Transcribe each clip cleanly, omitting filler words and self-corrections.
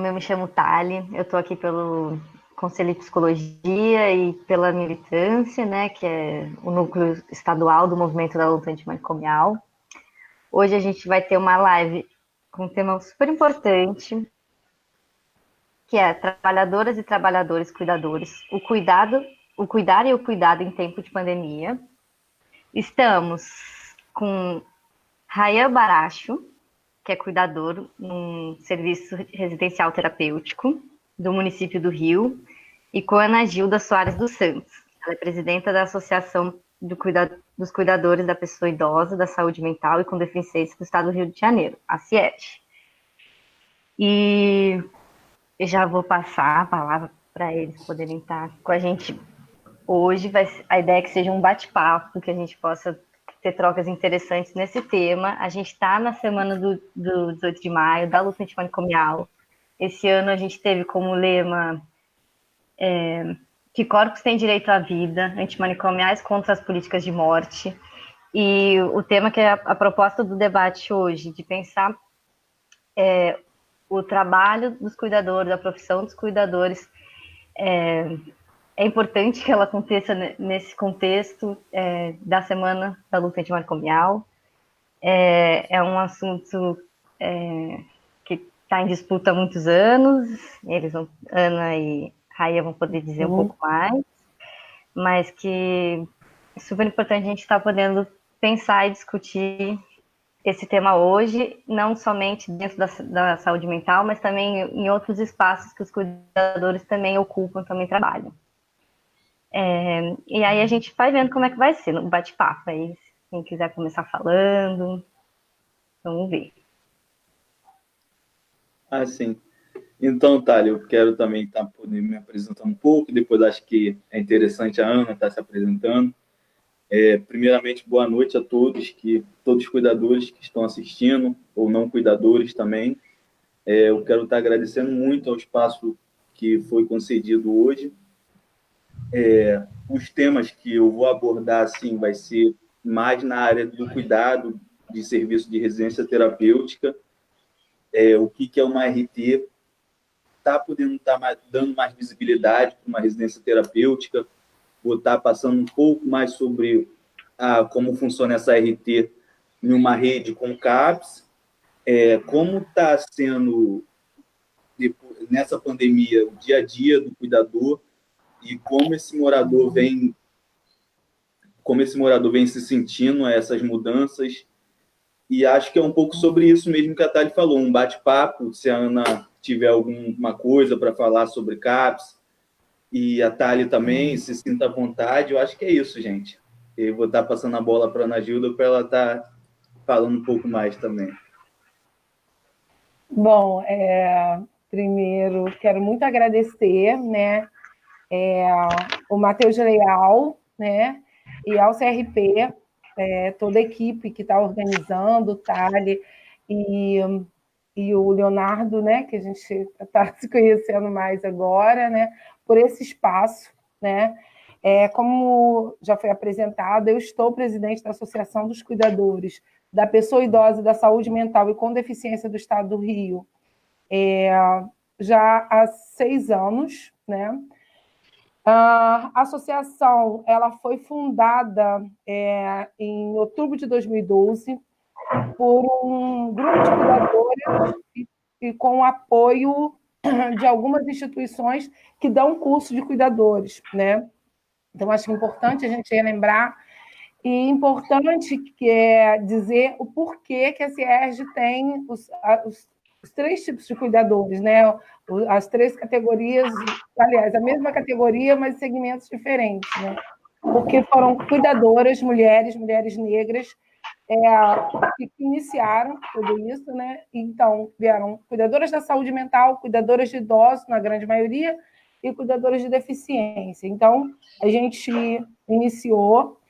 eu me chamo Thali, eu estou aqui pelo Conselho de Psicologia e pela militância, né, que é o núcleo estadual do Movimento da Luta Antimanicomial. Hoje a gente vai ter uma live com um tema super importante, que é trabalhadoras e trabalhadores cuidadores, o cuidar e o cuidado em tempo de pandemia. Estamos com Rayan Baracho, que é cuidador num serviço residencial terapêutico do município do Rio, e com Ana Gilda Soares dos Santos. Ela é presidenta da Associação dos Cuidadores da Pessoa Idosa, da Saúde Mental e com Deficiência do Estado do Rio de Janeiro, a CIED. E eu já vou passar a palavra para eles poderem estar com a gente hoje. A ideia é que seja um bate-papo, que a gente possa ter trocas interessantes nesse tema. A gente está na semana do 18 de maio, da luta antimanicomial. Esse ano a gente teve como lema que corpos têm direito à vida, antimanicomiais contra as políticas de morte. E o tema que é a proposta do debate hoje, de pensar o trabalho dos cuidadores, a profissão dos cuidadores, é importante que ela aconteça nesse contexto da Semana da Luta Antimanicomial. É um assunto que está em disputa há muitos anos. Ana e Raia vão poder dizer um pouco mais, mas que é super importante a gente estar podendo pensar e discutir esse tema hoje, não somente dentro da saúde mental, mas também em outros espaços que os cuidadores também ocupam, também trabalham. E aí a gente vai vendo como é que vai ser no bate-papo. Aí, quem quiser começar falando, vamos ver. Sim. Então, Thali, eu quero também estar me apresentando um pouco, depois acho que é interessante a Ana estar se apresentando. Primeiramente, boa noite a todos os cuidadores que estão assistindo, ou não cuidadores também. Eu quero estar agradecendo muito ao espaço que foi concedido hoje. Os temas que eu vou abordar, assim, vai ser mais na área do cuidado de serviço de residência terapêutica, o que é uma RT, está podendo estar dando mais visibilidade para uma residência terapêutica, vou estar passando um pouco mais sobre como funciona essa RT em uma rede com CAPS, como está sendo, nessa pandemia, o dia a dia do cuidador e como esse morador vem se sentindo essas mudanças. E acho que é um pouco sobre isso mesmo que a Thali falou, um bate-papo, se a Ana tiver alguma coisa para falar sobre CAPS, e a Thali também se sinta à vontade. Eu acho que é isso, gente. Eu vou estar passando a bola para a Ana Gilda para ela estar falando um pouco mais também. Bom, primeiro, quero muito agradecer, né, o Matheus Leal, né, e ao CRP, toda a equipe que está organizando, o Thali e o Leonardo, né, que a gente está se conhecendo mais agora, né, por esse espaço, né. Como já foi apresentado, eu estou presidente da Associação dos Cuidadores da Pessoa Idosa da Saúde Mental e com Deficiência do Estado do Rio, já há 6 anos, né. A associação ela foi fundada em outubro de 2012 por um grupo de cuidadoras e com o apoio de algumas instituições que dão curso de cuidadores, né? Então, acho importante a gente relembrar e importante dizer o porquê que a CIERJ tem os 3 tipos de cuidadores, né? As 3 categorias, aliás, a mesma categoria, mas segmentos diferentes, né? Porque foram cuidadoras, mulheres negras, que iniciaram tudo isso, né? Então, vieram cuidadoras da saúde mental, cuidadoras de idosos, na grande maioria, e cuidadoras de deficiência. Então, a gente iniciou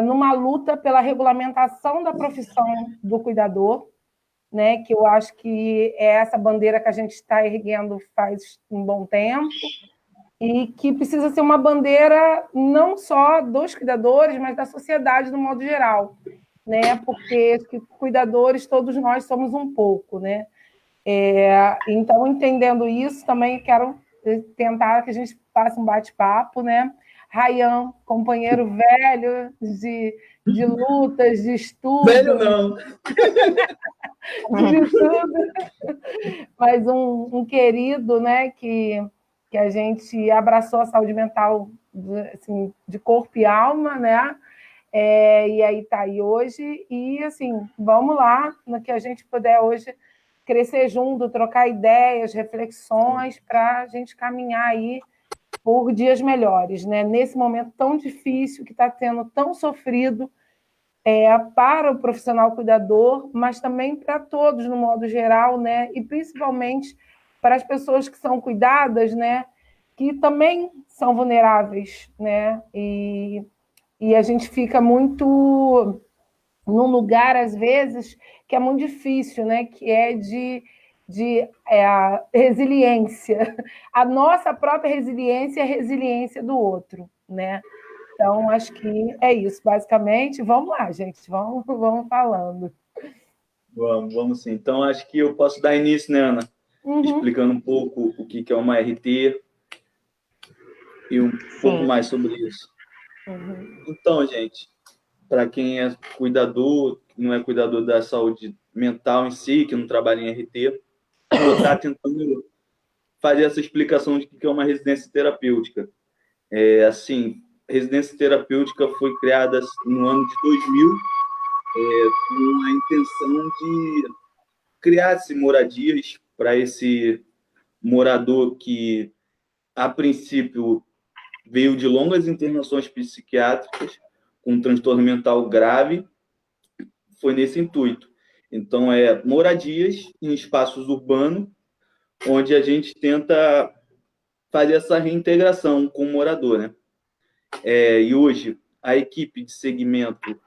numa luta pela regulamentação da profissão do cuidador, né? Que eu acho que é essa bandeira que a gente está erguendo faz um bom tempo, e que precisa ser uma bandeira não só dos cuidadores, mas da sociedade no modo geral, né? Porque cuidadores, todos nós somos um pouco, né? Então, entendendo isso, também quero tentar que a gente faça um bate-papo, né? Rayan, companheiro velho de lutas, de Velho estudo, não. de tudo, mas um querido, né, que a gente abraçou a saúde mental assim, de corpo e alma, né? E aí está aí hoje. E, assim, vamos lá, no que a gente puder hoje crescer junto, trocar ideias, reflexões, para a gente caminhar aí por dias melhores, né? Nesse momento tão difícil, que está sendo tão sofrido para o profissional cuidador, mas também para todos, no modo geral, né? E principalmente para as pessoas que são cuidadas, né? Que também são vulneráveis, né? E a gente fica muito num lugar, às vezes, que é muito difícil, né? Que é a resiliência. A nossa própria resiliência é a resiliência do outro, né? Então, acho que é isso, basicamente. Vamos lá, gente, vamos falando. Vamos sim. Então, acho que eu posso dar início, né, Ana? Uhum. Explicando um pouco o que é uma RT e um pouco Sim. mais sobre isso. Uhum. Então, gente, para quem é cuidador, não é cuidador da saúde mental em si, que não trabalha em RT, vou estar tentando fazer essa explicação de que é uma residência terapêutica. Assim, residência terapêutica foi criada no ano de 2000, com a intenção de criar moradias para esse morador que, a princípio, veio de longas internações psiquiátricas com um transtorno mental grave. Foi nesse intuito. Então, moradias em espaços urbanos, onde a gente tenta fazer essa reintegração com o morador, né? E hoje, a equipe de segmento,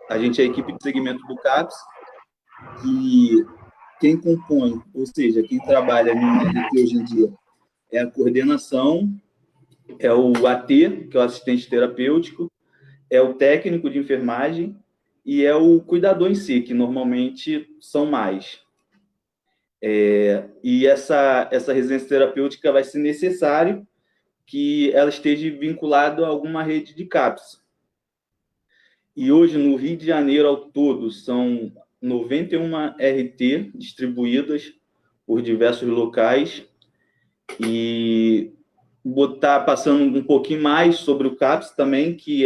a gente é a equipe de segmento do CAPS, que quem compõe, ou seja, quem trabalha no RT hoje em dia, é a coordenação, é o AT, que é o assistente terapêutico, é o técnico de enfermagem e é o cuidador em si, que normalmente são mais. E essa residência terapêutica vai ser necessário que ela esteja vinculada a alguma rede de CAPS. E hoje, no Rio de Janeiro, ao todo, são 91 RT distribuídas por diversos locais. E botar passando um pouquinho mais sobre o CAPS também, que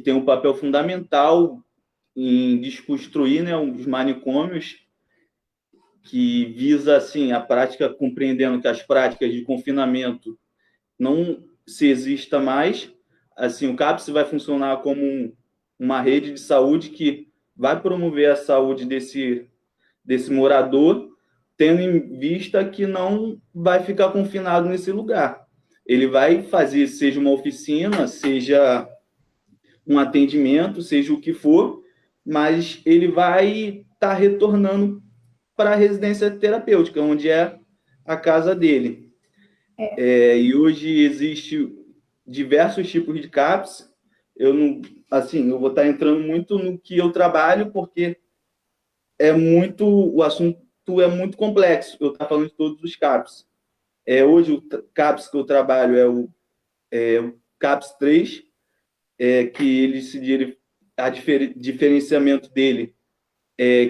tem um papel fundamental em desconstruir, né, os manicômios, que visa assim a prática, compreendendo que as práticas de confinamento não se exista mais. Assim, o CAPS vai funcionar como uma rede de saúde que vai promover a saúde desse morador, tendo em vista que não vai ficar confinado nesse lugar. Ele vai fazer, seja uma oficina, seja um atendimento, seja o que for, mas ele vai estar retornando para a residência terapêutica, onde é a casa dele. E hoje existe diversos tipos de CAPS. Eu não, assim, eu vou estar entrando muito no que eu trabalho, porque o assunto é muito complexo. Eu estou falando de todos os CAPS. Hoje o CAPS que eu trabalho o CAPS 3, que ele diferenciamento dele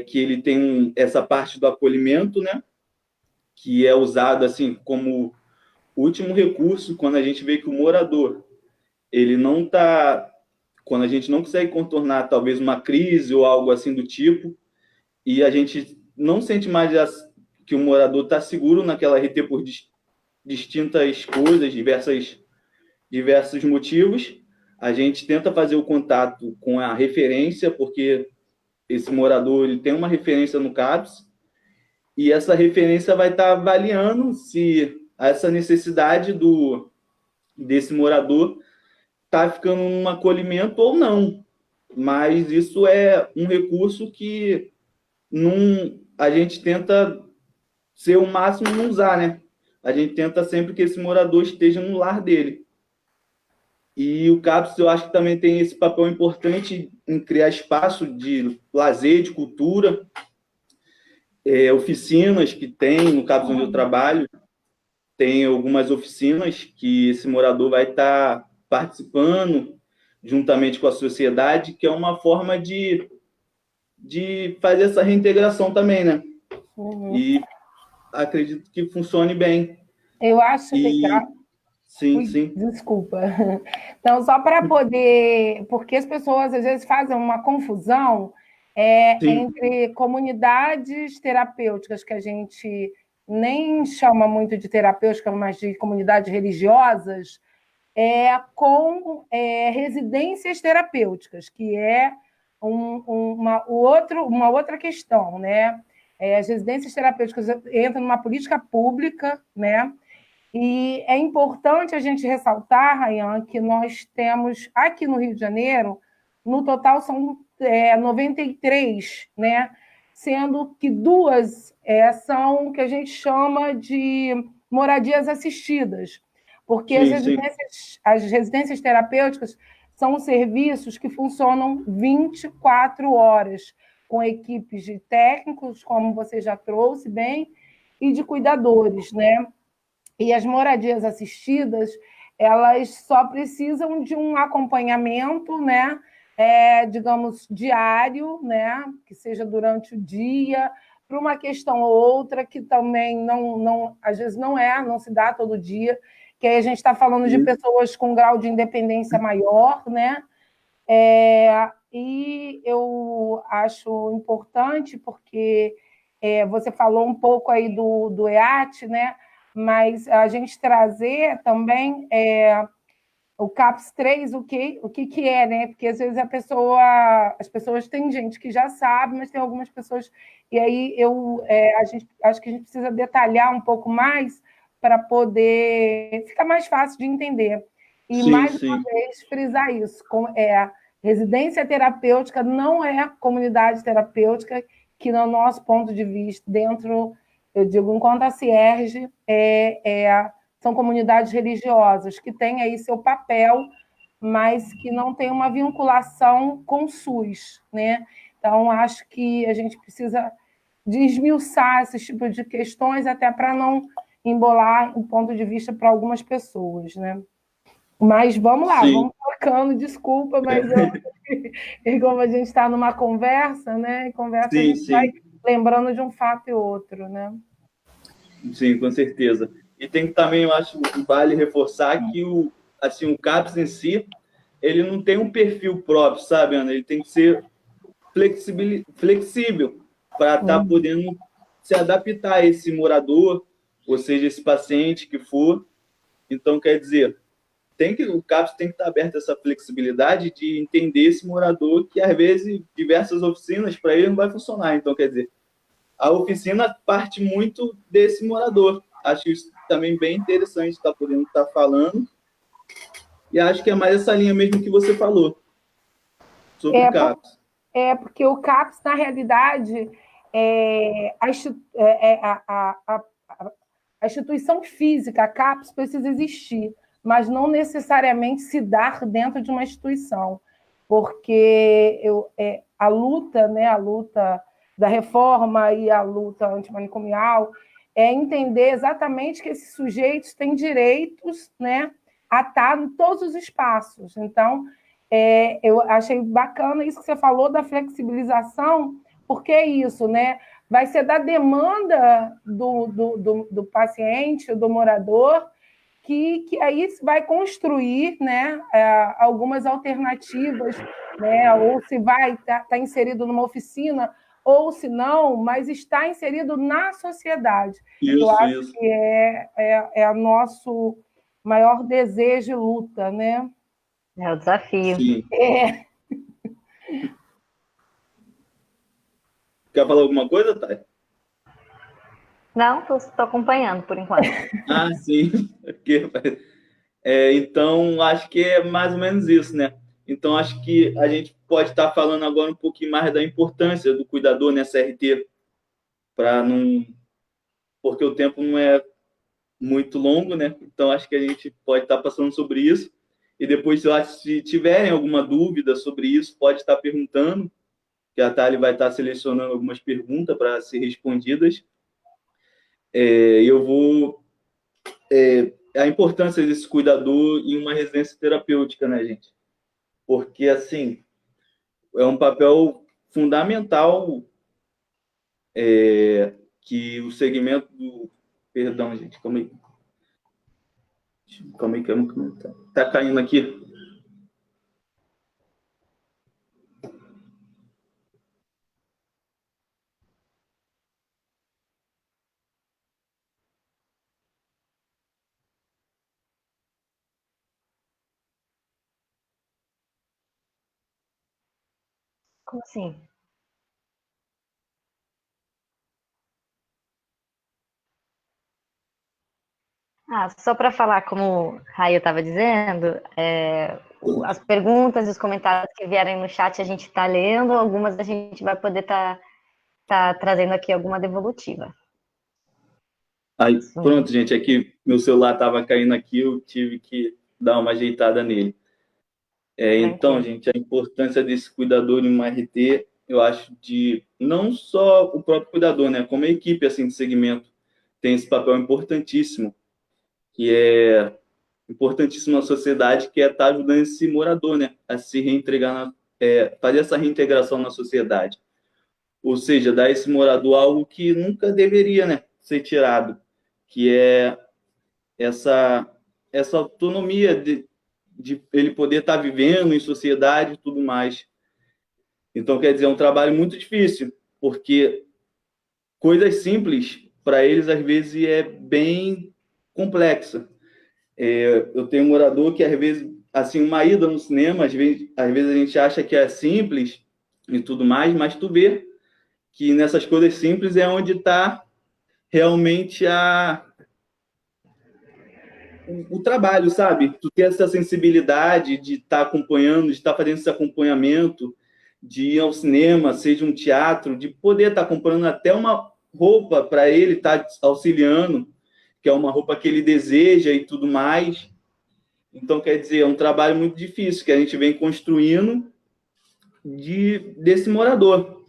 que ele tem essa parte do acolhimento, né? Que é usado assim como último recurso quando a gente vê que o morador ele não está, quando a gente não consegue contornar talvez uma crise ou algo assim do tipo, e a gente não sente mais que o morador está seguro naquela RT por distintas coisas, diversos motivos, a gente tenta fazer o contato com a referência, porque esse morador ele tem uma referência no CAPS, e essa referência vai estar avaliando se essa necessidade desse morador está ficando num acolhimento ou não. Mas isso é um recurso que a gente tenta ser o máximo não usar, né? A gente tenta sempre que esse morador esteja no lar dele. E o CAPS, eu acho que também tem esse papel importante em criar espaço de lazer, de cultura, oficinas que tem, no caso onde eu trabalho, tem algumas oficinas que esse morador vai estar participando juntamente com a sociedade, que é uma forma de fazer essa reintegração também, né? E acredito que funcione bem. Eu acho legal. Sim, sim. Desculpa. Então, só para poder. Porque as pessoas às vezes fazem uma confusão Sim, entre comunidades terapêuticas, que a gente nem chama muito de terapêutica, mas de comunidades religiosas, com residências terapêuticas, que é uma outra questão, né? As residências terapêuticas entram numa política pública, né? E é importante a gente ressaltar, Rayan, que nós temos aqui no Rio de Janeiro, no total são 93, né? Sendo que duas são o que a gente chama de moradias assistidas, porque sim, sim. as residências terapêuticas são serviços que funcionam 24 horas, com equipes de técnicos, como você já trouxe bem, e de cuidadores, né? E as moradias assistidas, elas só precisam de um acompanhamento, né? Digamos, diário, né? Que seja durante o dia, para uma questão ou outra que também às vezes não se dá todo dia, que aí a gente está falando de pessoas com grau de independência maior, né? E eu acho importante porque você falou um pouco aí do EAT, né? Mas a gente trazer também o CAPS 3, que é, né? Porque às vezes as pessoas têm gente que já sabe, mas tem algumas pessoas. E aí acho que a gente precisa detalhar um pouco mais para poder ficar mais fácil de entender. E Sim, mais uma sim. vez frisar isso, residência terapêutica não é comunidade terapêutica, que no nosso ponto de vista, dentro, eu digo, enquanto a Cierge são comunidades religiosas que têm aí seu papel, mas que não tem uma vinculação com o SUS, né? Então, acho que a gente precisa desmiuçar esse tipo de questões até para não embolar um ponto de vista para algumas pessoas, né? Mas vamos lá, Sim. vamos tocando, desculpa, mas como a gente está numa conversa, né? Em conversa a Sim, gente vai sim. lembrando de um fato e outro, né? Sim, com certeza. E tem que também, eu acho, vale reforçar que o CAPS em si, ele não tem um perfil próprio, sabe, Ana? Ele tem que ser flexível para estar podendo se adaptar a esse morador, ou seja, esse paciente que for. Então, quer dizer, o CAPS tem que estar aberto a essa flexibilidade de entender esse morador que, às vezes, diversas oficinas para ele não vai funcionar. Então, quer dizer, a oficina parte muito desse morador. Acho isso também bem interessante estar podendo estar falando. E acho que é mais essa linha mesmo que você falou sobre o CAPS. Porque o CAPS, na realidade, a instituição física, a CAPS, precisa existir, mas não necessariamente se dar dentro de uma instituição, porque a luta, né, a luta da reforma e a luta antimanicomial é entender exatamente que esses sujeitos têm direitos, né, a estar em todos os espaços. Então, eu achei bacana isso que você falou da flexibilização, porque é isso, né? Vai ser da demanda do paciente, do morador, que aí vai construir, né, algumas alternativas, né? Ou se vai estar inserido numa oficina, ou se não, mas está inserido na sociedade. Eu Isso, acho isso. que é o nosso maior desejo e luta, né? É o desafio. Sim. É. Quer falar alguma coisa, Thay? Não, estou acompanhando por enquanto. Ah, sim. Então, acho que é mais ou menos isso, né? Então, acho que a gente pode estar falando agora um pouquinho mais da importância do cuidador nessa RT, para não. Porque o tempo não é muito longo, né? Então, acho que a gente pode estar passando sobre isso. E depois, eu acho, se tiverem alguma dúvida sobre isso, pode estar perguntando. que a Thali vai estar selecionando algumas perguntas para ser respondidas. Eu vou... a importância desse cuidador em uma residência terapêutica, né, gente? Porque, assim, é um papel fundamental que o segmento do... Perdão, gente, calma aí. Calma aí, calma aí. Tá caindo aqui. Como assim? Só para falar, como o Raio estava dizendo, as perguntas e os comentários que vierem no chat a gente está lendo, algumas a gente vai poder tá trazendo aqui alguma devolutiva. Aí, pronto, gente, aqui meu celular estava caindo aqui, eu tive que dar uma ajeitada nele. Então, gente, a importância desse cuidador em uma RT, eu acho de não só o próprio cuidador, né, como a equipe assim de segmento tem esse papel importantíssimo, que é importantíssimo na sociedade, que é estar ajudando esse morador, né, a se reintegrar, fazer essa reintegração na sociedade. Ou seja, dar a esse morador algo que nunca deveria, né, ser tirado, que é essa autonomia de ele poder estar vivendo em sociedade e tudo mais. Então, quer dizer, é um trabalho muito difícil, porque coisas simples, para eles, às vezes, é bem complexa. Eu tenho um morador que, às vezes, assim, uma ida no cinema, às vezes a gente acha que é simples e tudo mais, mas tu vê que nessas coisas simples é onde está realmente o trabalho, sabe? Tu ter essa sensibilidade de estar acompanhando, de estar fazendo esse acompanhamento, de ir ao cinema, seja um teatro, de poder estar comprando até uma roupa para ele estar auxiliando, que é uma roupa que ele deseja e tudo mais. Então, quer dizer, é um trabalho muito difícil que a gente vem construindo desse morador.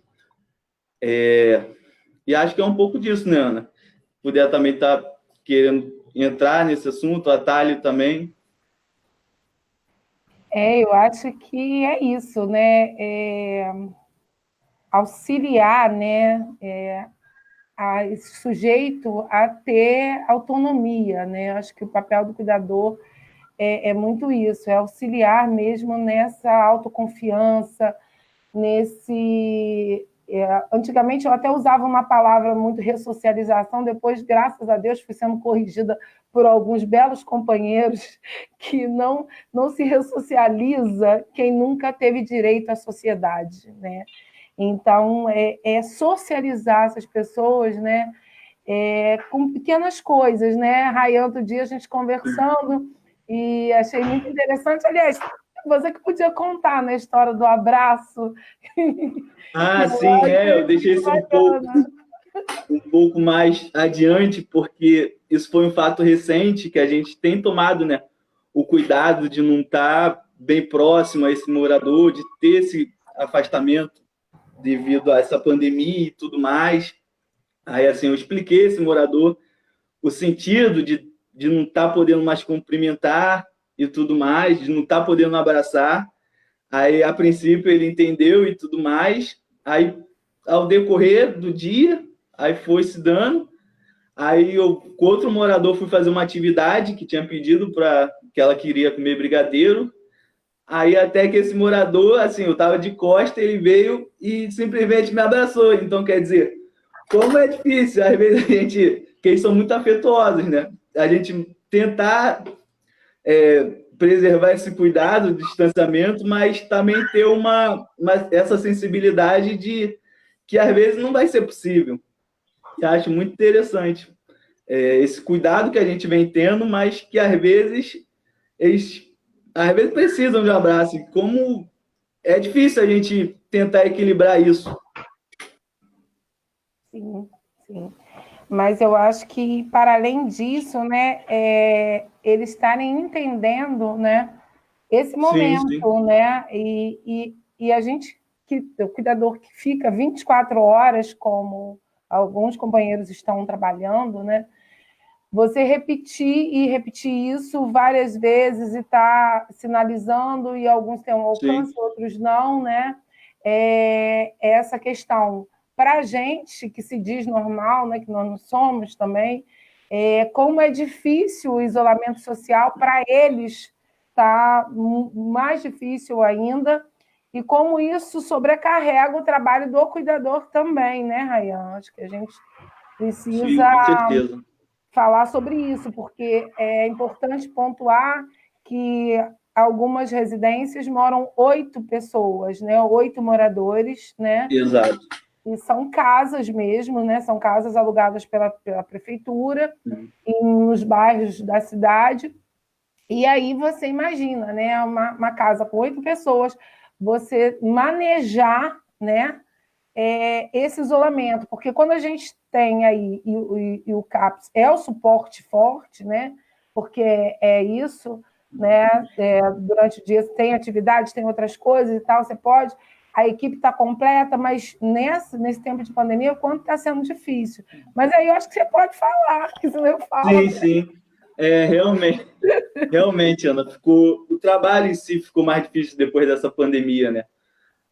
E acho que é um pouco disso, né, Ana? Puder também estar querendo entrar nesse assunto, a Thali também. Eu acho que é isso, né? Auxiliar, né? Esse sujeito a ter autonomia, né? Acho que o papel do cuidador é muito isso, é auxiliar mesmo nessa autoconfiança, nesse... Antigamente eu até usava uma palavra muito ressocialização, depois, graças a Deus, fui sendo corrigida por alguns belos companheiros que não se ressocializa quem nunca teve direito à sociedade, né? Então, socializar essas pessoas, né? Com pequenas coisas, né? Rayan, outro dia a gente conversando e achei muito interessante. Aliás, você que podia contar na história do abraço. Sim, eu deixei isso um pouco mais adiante, porque isso foi um fato recente que a gente tem tomado, né? O cuidado de não estar bem próximo a esse morador, de ter esse afastamento devido a essa pandemia e tudo mais. Aí, assim, eu expliquei a esse morador o sentido de não estar podendo mais cumprimentar e tudo mais, de não estar podendo abraçar. Aí, a princípio, ele entendeu e tudo mais. Aí, ao decorrer do dia, aí foi se dando. Aí, com outro morador, fui fazer uma atividade que tinha pedido para que ela queria comer brigadeiro. Aí, até que esse morador, assim, eu estava de costa, ele veio e simplesmente me abraçou. Então, quer dizer, como é difícil, às vezes a gente, que eles são muito afetuosos, né? A gente tentar preservar esse cuidado, distanciamento, mas também ter essa sensibilidade de que às vezes não vai ser possível. Eu acho muito interessante esse cuidado que a gente vem tendo, mas que às vezes eles precisam de um abraço. E como é difícil a gente tentar equilibrar isso. Sim, sim. Mas eu acho que, para além disso, né, eles estarem entendendo, né, esse momento, Sim. né, e a gente que fica 24 horas, como alguns companheiros estão trabalhando, né? Você repetir e repetir isso várias vezes e tá sinalizando, e alguns têm um alcance, outros não, né? Essa questão. Para a gente, que se diz normal, né, que nós não somos também, como é difícil o isolamento social, para eles está mais difícil ainda, e como isso sobrecarrega o trabalho do cuidador também, né, Rayan? Acho que a gente precisa... Sim, com certeza. Falar sobre isso, porque é importante pontuar que algumas residências moram 8 pessoas, né? 8 moradores, né? Exato. E são casas mesmo, né? São casas alugadas pela prefeitura, nos bairros da cidade. E aí você imagina, né? Uma casa com 8 pessoas, você manejar, né? Esse isolamento, porque quando a gente tem aí, e o CAPS é o suporte forte, né? Porque é isso, né? Durante o dia tem atividades, tem outras coisas e tal, você pode, a equipe está completa, mas nesse tempo de pandemia, o quanto está sendo difícil. Mas aí eu acho que você pode falar, que senão eu falo. Sim, sim. Realmente, Ana, o trabalho em si ficou mais difícil depois dessa pandemia, né?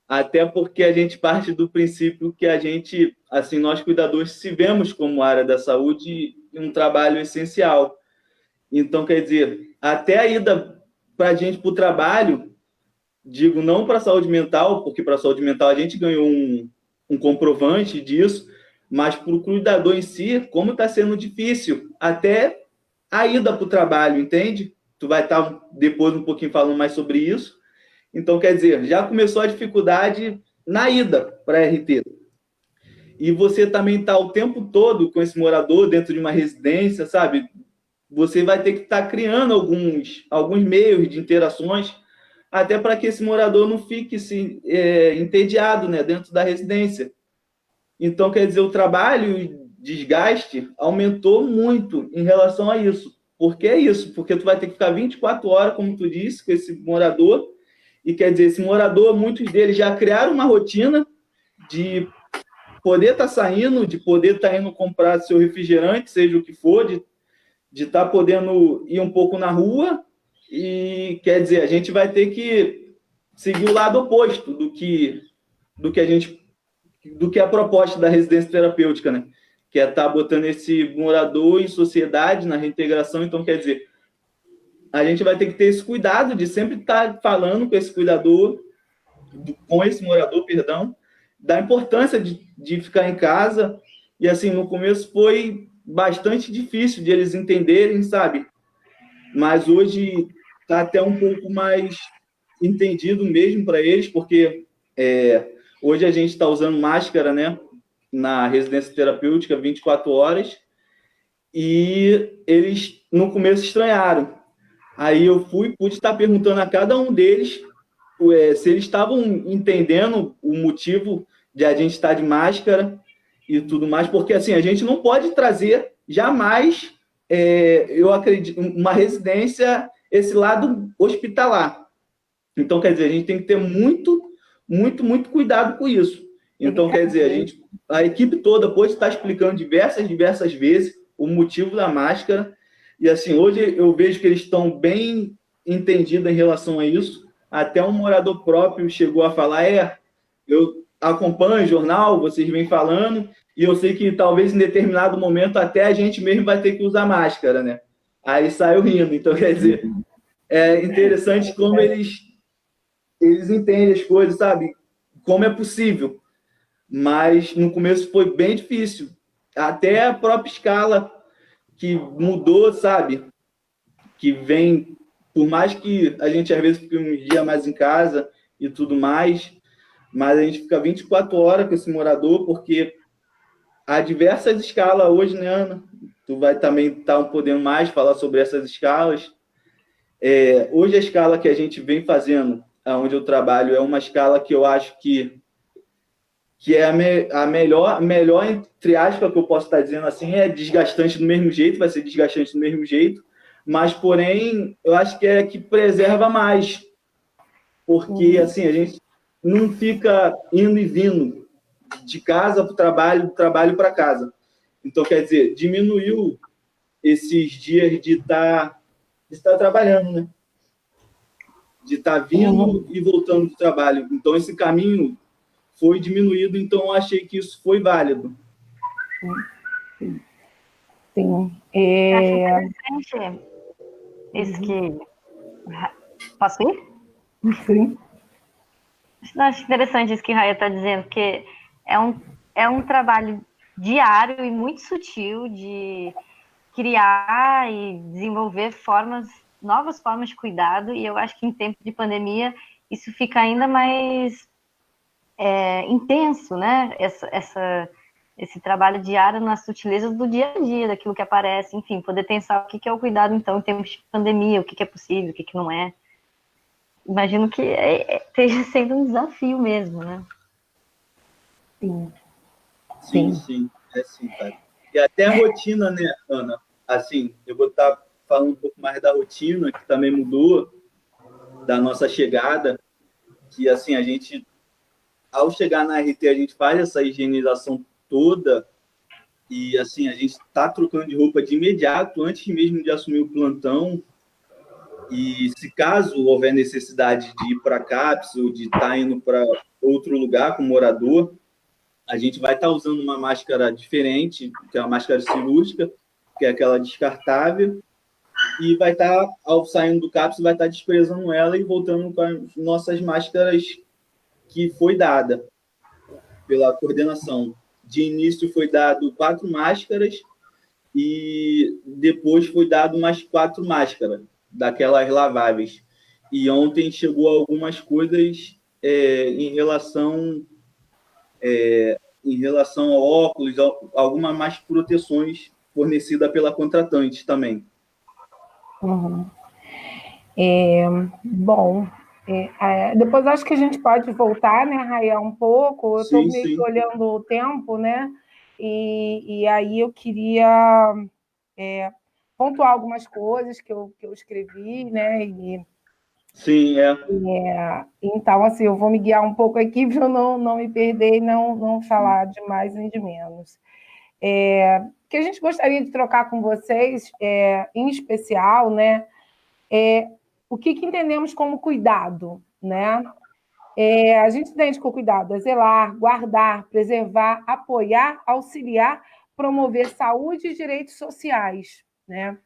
Até porque a gente parte do princípio que a gente, assim, nós cuidadores, se vemos como área da saúde um trabalho essencial. Então, quer dizer, até a ida para a gente para o trabalho, digo, não para a saúde mental, porque para a saúde mental a gente ganhou um comprovante disso, mas para o cuidador em si, como está sendo difícil, até a ida para o trabalho, entende? Tu vai estar depois um pouquinho falando mais sobre isso. Então, quer dizer, já começou a dificuldade na ida para a RT. E você também está o tempo todo com esse morador dentro de uma residência, sabe? Você vai ter que estar criando alguns meios de interações, até para que esse morador não fique entediado, né, dentro da residência. Então, quer dizer, o trabalho e o desgaste aumentou muito em relação a isso. Por que isso? Porque tu vai ter que ficar 24 horas, como tu disse, com esse morador. E quer dizer, esse morador, muitos deles já criaram uma rotina de poder estar saindo, de poder estar indo comprar seu refrigerante, seja o que for, de estar podendo ir um pouco na rua. E quer dizer, a gente vai ter que seguir o lado oposto do que a proposta da residência terapêutica, né? Que é estar botando esse morador em sociedade, na reintegração. Então, quer dizer, a gente vai ter que ter esse cuidado de sempre estar falando com esse cuidador, com esse morador, perdão, da importância de ficar em casa. E, assim, no começo foi bastante difícil de eles entenderem, sabe? Mas hoje está até um pouco mais entendido mesmo para eles, porque hoje a gente está usando máscara, né, na residência terapêutica 24 horas, e eles, no começo, estranharam. Aí eu pude estar perguntando a cada um deles se eles estavam entendendo o motivo de a gente estar de máscara e tudo mais, porque assim, a gente não pode trazer jamais, eu acredito, uma residência, esse lado hospitalar. Então, quer dizer, a gente tem que ter muito, muito, muito cuidado com isso. Então, quer dizer, a equipe toda pode estar explicando diversas vezes o motivo da máscara. E assim, hoje eu vejo que eles estão bem entendidos em relação a isso. Até um morador próprio chegou a falar, eu acompanho o jornal, vocês vêm falando, e eu sei que talvez em determinado momento até a gente mesmo vai ter que usar máscara, né? Aí saiu rindo. Então, quer dizer, é interessante como eles entendem as coisas, sabe? Como é possível. Mas no começo foi bem difícil. Até a própria escala que mudou, sabe? Que vem, por mais que a gente às vezes fique um dia mais em casa e tudo mais, mas a gente fica 24 horas com esse morador, porque há diversas escalas hoje, né, Ana? Tu vai também estar podendo mais falar sobre essas escalas. Hoje a escala que a gente vem fazendo, onde eu trabalho, é uma escala que eu acho que é a melhor, entre aspas, que eu posso estar dizendo assim, é desgastante do mesmo jeito, vai ser desgastante do mesmo jeito, mas, porém, eu acho que é que preserva mais, porque, assim, a gente não fica indo e vindo de casa para o trabalho, do trabalho para casa. Então, quer dizer, diminuiu esses dias de estar trabalhando, né? De estar vindo e voltando do trabalho. Então, esse caminho foi diminuído, então eu achei que isso foi válido. Sim. Acho interessante isso que... Posso ir? Sim. Acho interessante isso que a Raya está dizendo, porque é um trabalho diário e muito sutil de criar e desenvolver novas formas de cuidado, e eu acho que em tempo de pandemia isso fica ainda mais intenso, né? Esse trabalho diário nas sutilezas do dia a dia, daquilo que aparece, enfim, poder pensar o que é o cuidado, então, em tempos de pandemia, o que é possível, o que não é. Imagino que esteja sendo um desafio mesmo, né? Sim. Sim. É sim, cara. E até a rotina, né, Ana? Assim, eu vou estar falando um pouco mais da rotina, que também mudou da nossa chegada, que, assim, a gente, ao chegar na RT, a gente faz essa higienização toda e, assim, a gente está trocando de roupa de imediato, antes mesmo de assumir o plantão. E se caso houver necessidade de ir para a cápsula, de estar indo para outro lugar com morador, a gente vai estar usando uma máscara diferente, que é uma máscara cirúrgica, que é aquela descartável, e vai estar, ao saindo do cápsula, vai estar desprezando ela e voltando com as nossas máscaras que foi dada pela coordenação. De início foi dado 4 máscaras e depois foi dado mais 4 máscaras, daquelas laváveis. E ontem chegou algumas coisas em relação ao óculos, algumas mais proteções fornecidas pela contratante também. Uhum. Bom, depois acho que a gente pode voltar, né, Raia, um pouco. Eu estou meio que olhando o tempo, né? E aí eu queria pontuar algumas coisas que eu escrevi, né? Sim, Então, assim, eu vou me guiar um pouco aqui para eu não me perder e não falar de mais nem de menos. O que a gente gostaria de trocar com vocês, em especial, né, o que entendemos como cuidado, né? A gente entende que o cuidado é zelar, guardar, preservar, apoiar, auxiliar, promover saúde e direitos sociais, né?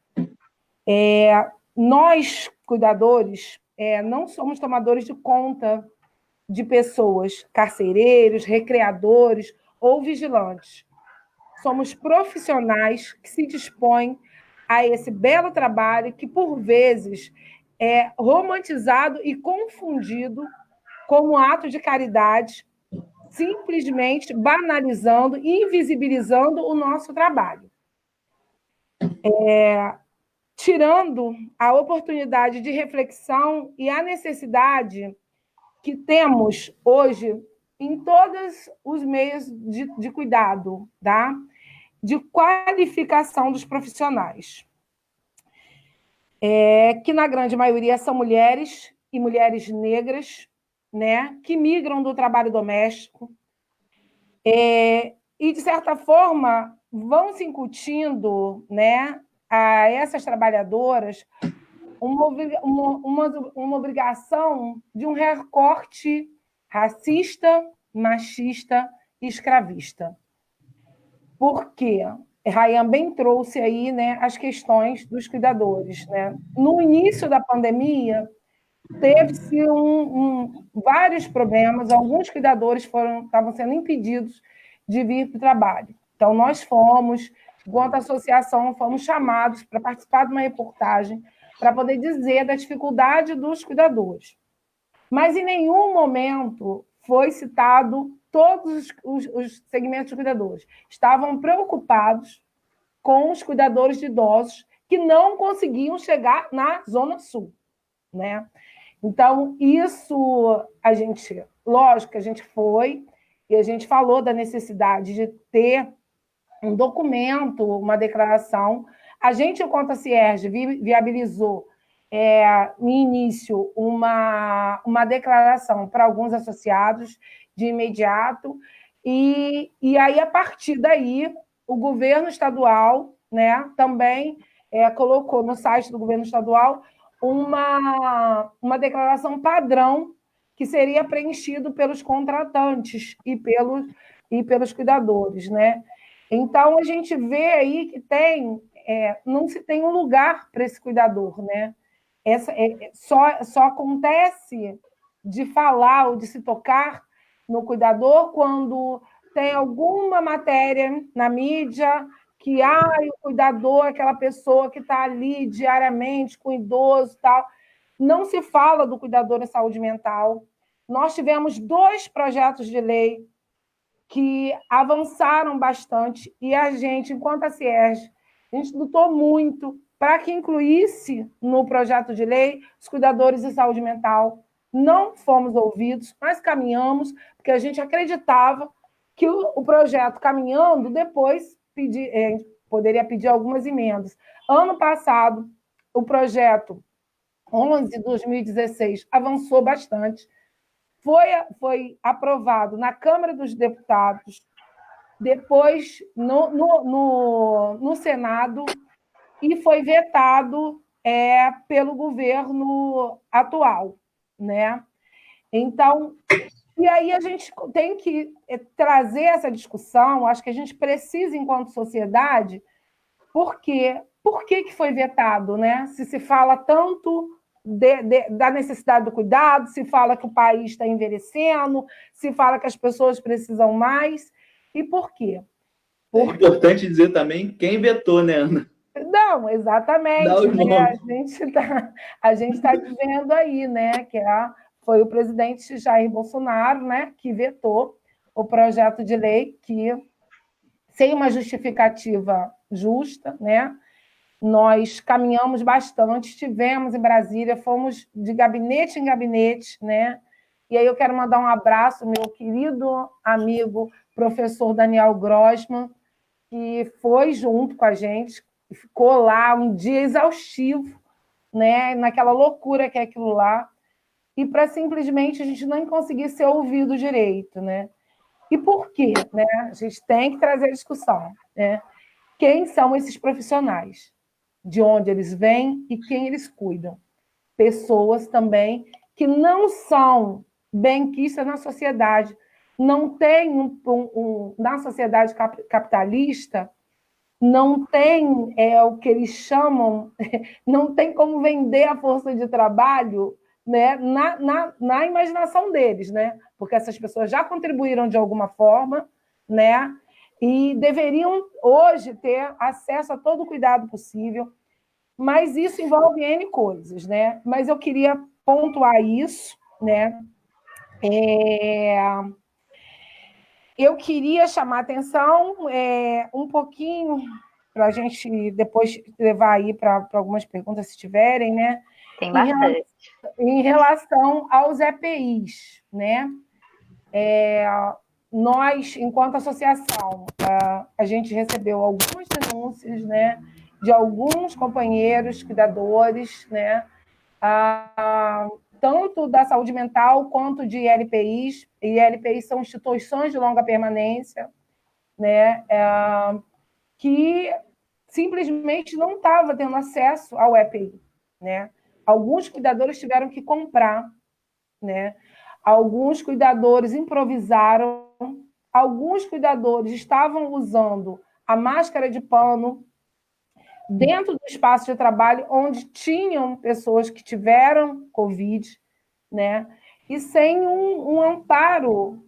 Nós, cuidadores, não somos tomadores de conta de pessoas, carcereiros, recreadores ou vigilantes. Somos profissionais que se dispõem a esse belo trabalho que, por vezes, é romantizado e confundido como ato de caridade, simplesmente banalizando e invisibilizando o nosso trabalho. Tirando a oportunidade de reflexão e a necessidade que temos hoje em todos os meios de cuidado, tá? De qualificação dos profissionais, que na grande maioria são mulheres e mulheres negras, né, que migram do trabalho doméstico, e, de certa forma, vão se incutindo, né, a essas trabalhadoras uma obrigação de um recorte racista, machista e escravista. Por quê? Rayan bem trouxe aí, né, as questões dos cuidadores, né? No início da pandemia, teve-se vários problemas, alguns cuidadores estavam sendo impedidos de vir para o trabalho. Então, nós fomos, enquanto associação, fomos chamados para participar de uma reportagem para poder dizer da dificuldade dos cuidadores. Mas em nenhum momento foi citado todos os segmentos de cuidadores. Estavam preocupados com os cuidadores de idosos que não conseguiam chegar na Zona Sul, né? Então, isso lógico, a gente foi e a gente falou da necessidade de ter um documento, uma declaração. A gente, enquanto a Cierge, viabilizou no início, uma declaração para alguns associados de imediato, e aí, a partir daí, o governo estadual, né, também colocou no site do governo estadual uma declaração padrão que seria preenchido pelos contratantes e pelos cuidadores, né? Então, a gente vê aí que não se tem um lugar para esse cuidador, né? Só acontece de falar ou de se tocar no cuidador quando tem alguma matéria na mídia que o cuidador é aquela pessoa que está ali diariamente com o idoso e tal. Não se fala do cuidador em saúde mental. Nós tivemos 2 projetos de lei que avançaram bastante e a gente, enquanto a Cierj, a gente lutou muito para que incluísse no projeto de lei os cuidadores de saúde mental. Não fomos ouvidos, mas caminhamos, porque a gente acreditava que o projeto caminhando, depois poderia pedir algumas emendas. Ano passado, o projeto 11 de 2016 avançou bastante, foi aprovado na Câmara dos Deputados, depois no Senado, e foi vetado pelo governo atual, né? Então, e aí a gente tem que trazer essa discussão, acho que a gente precisa, enquanto sociedade, por quê? Por que foi vetado, né? Se fala tanto da necessidade do cuidado, se fala que o país está envelhecendo, se fala que as pessoas precisam mais, e por quê? É importante dizer também quem vetou, né, Ana? Não, exatamente, né? A gente tá dizendo aí, né, que foi o presidente Jair Bolsonaro, né, que vetou o projeto de lei que, sem uma justificativa justa, né, nós caminhamos bastante, estivemos em Brasília, fomos de gabinete em gabinete, né? E aí eu quero mandar um abraço ao meu querido amigo, professor Daniel Grossman, que foi junto com a gente, ficou lá um dia exaustivo, né? Naquela loucura que é aquilo lá, e para simplesmente a gente não conseguir ser ouvido direito, né? E por quê? Né? A gente tem que trazer a discussão, né? Quem são esses profissionais? De onde eles vêm e quem eles cuidam? Pessoas também que não são benquistas na sociedade, não tem na sociedade capitalista, não tem o que eles chamam, não tem como vender a força de trabalho, né, na imaginação deles, né? Porque essas pessoas já contribuíram de alguma forma, né? E deveriam hoje ter acesso a todo o cuidado possível, mas isso envolve N coisas, né? Mas eu queria pontuar isso, né? Eu queria chamar a atenção um pouquinho para a gente depois levar aí para algumas perguntas, se tiverem, né? Tem bastante. Em relação aos EPIs, né? Nós, enquanto associação, a gente recebeu algumas denúncias, né, de alguns companheiros cuidadores, né, tanto da saúde mental quanto de ILPIs. E ILPIs são instituições de longa permanência, né, que simplesmente não estavam tendo acesso ao EPI, né? Alguns cuidadores tiveram que comprar, né? Alguns cuidadores improvisaram, alguns cuidadores estavam usando a máscara de pano dentro do espaço de trabalho onde tinham pessoas que tiveram Covid, né? E sem um amparo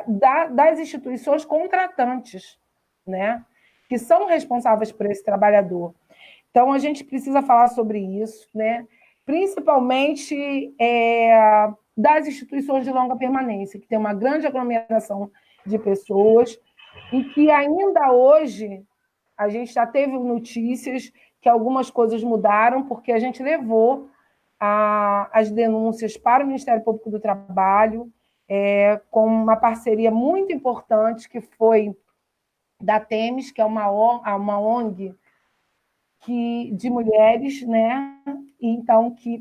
das instituições contratantes, né? Que são responsáveis por esse trabalhador. Então, a gente precisa falar sobre isso, né? Principalmente das instituições de longa permanência, que tem uma grande aglomeração de pessoas e que ainda hoje a gente já teve notícias que algumas coisas mudaram, porque a gente levou as denúncias para o Ministério Público do Trabalho, com uma parceria muito importante, que foi da Temis, que é uma ONG de mulheres, né? Então, que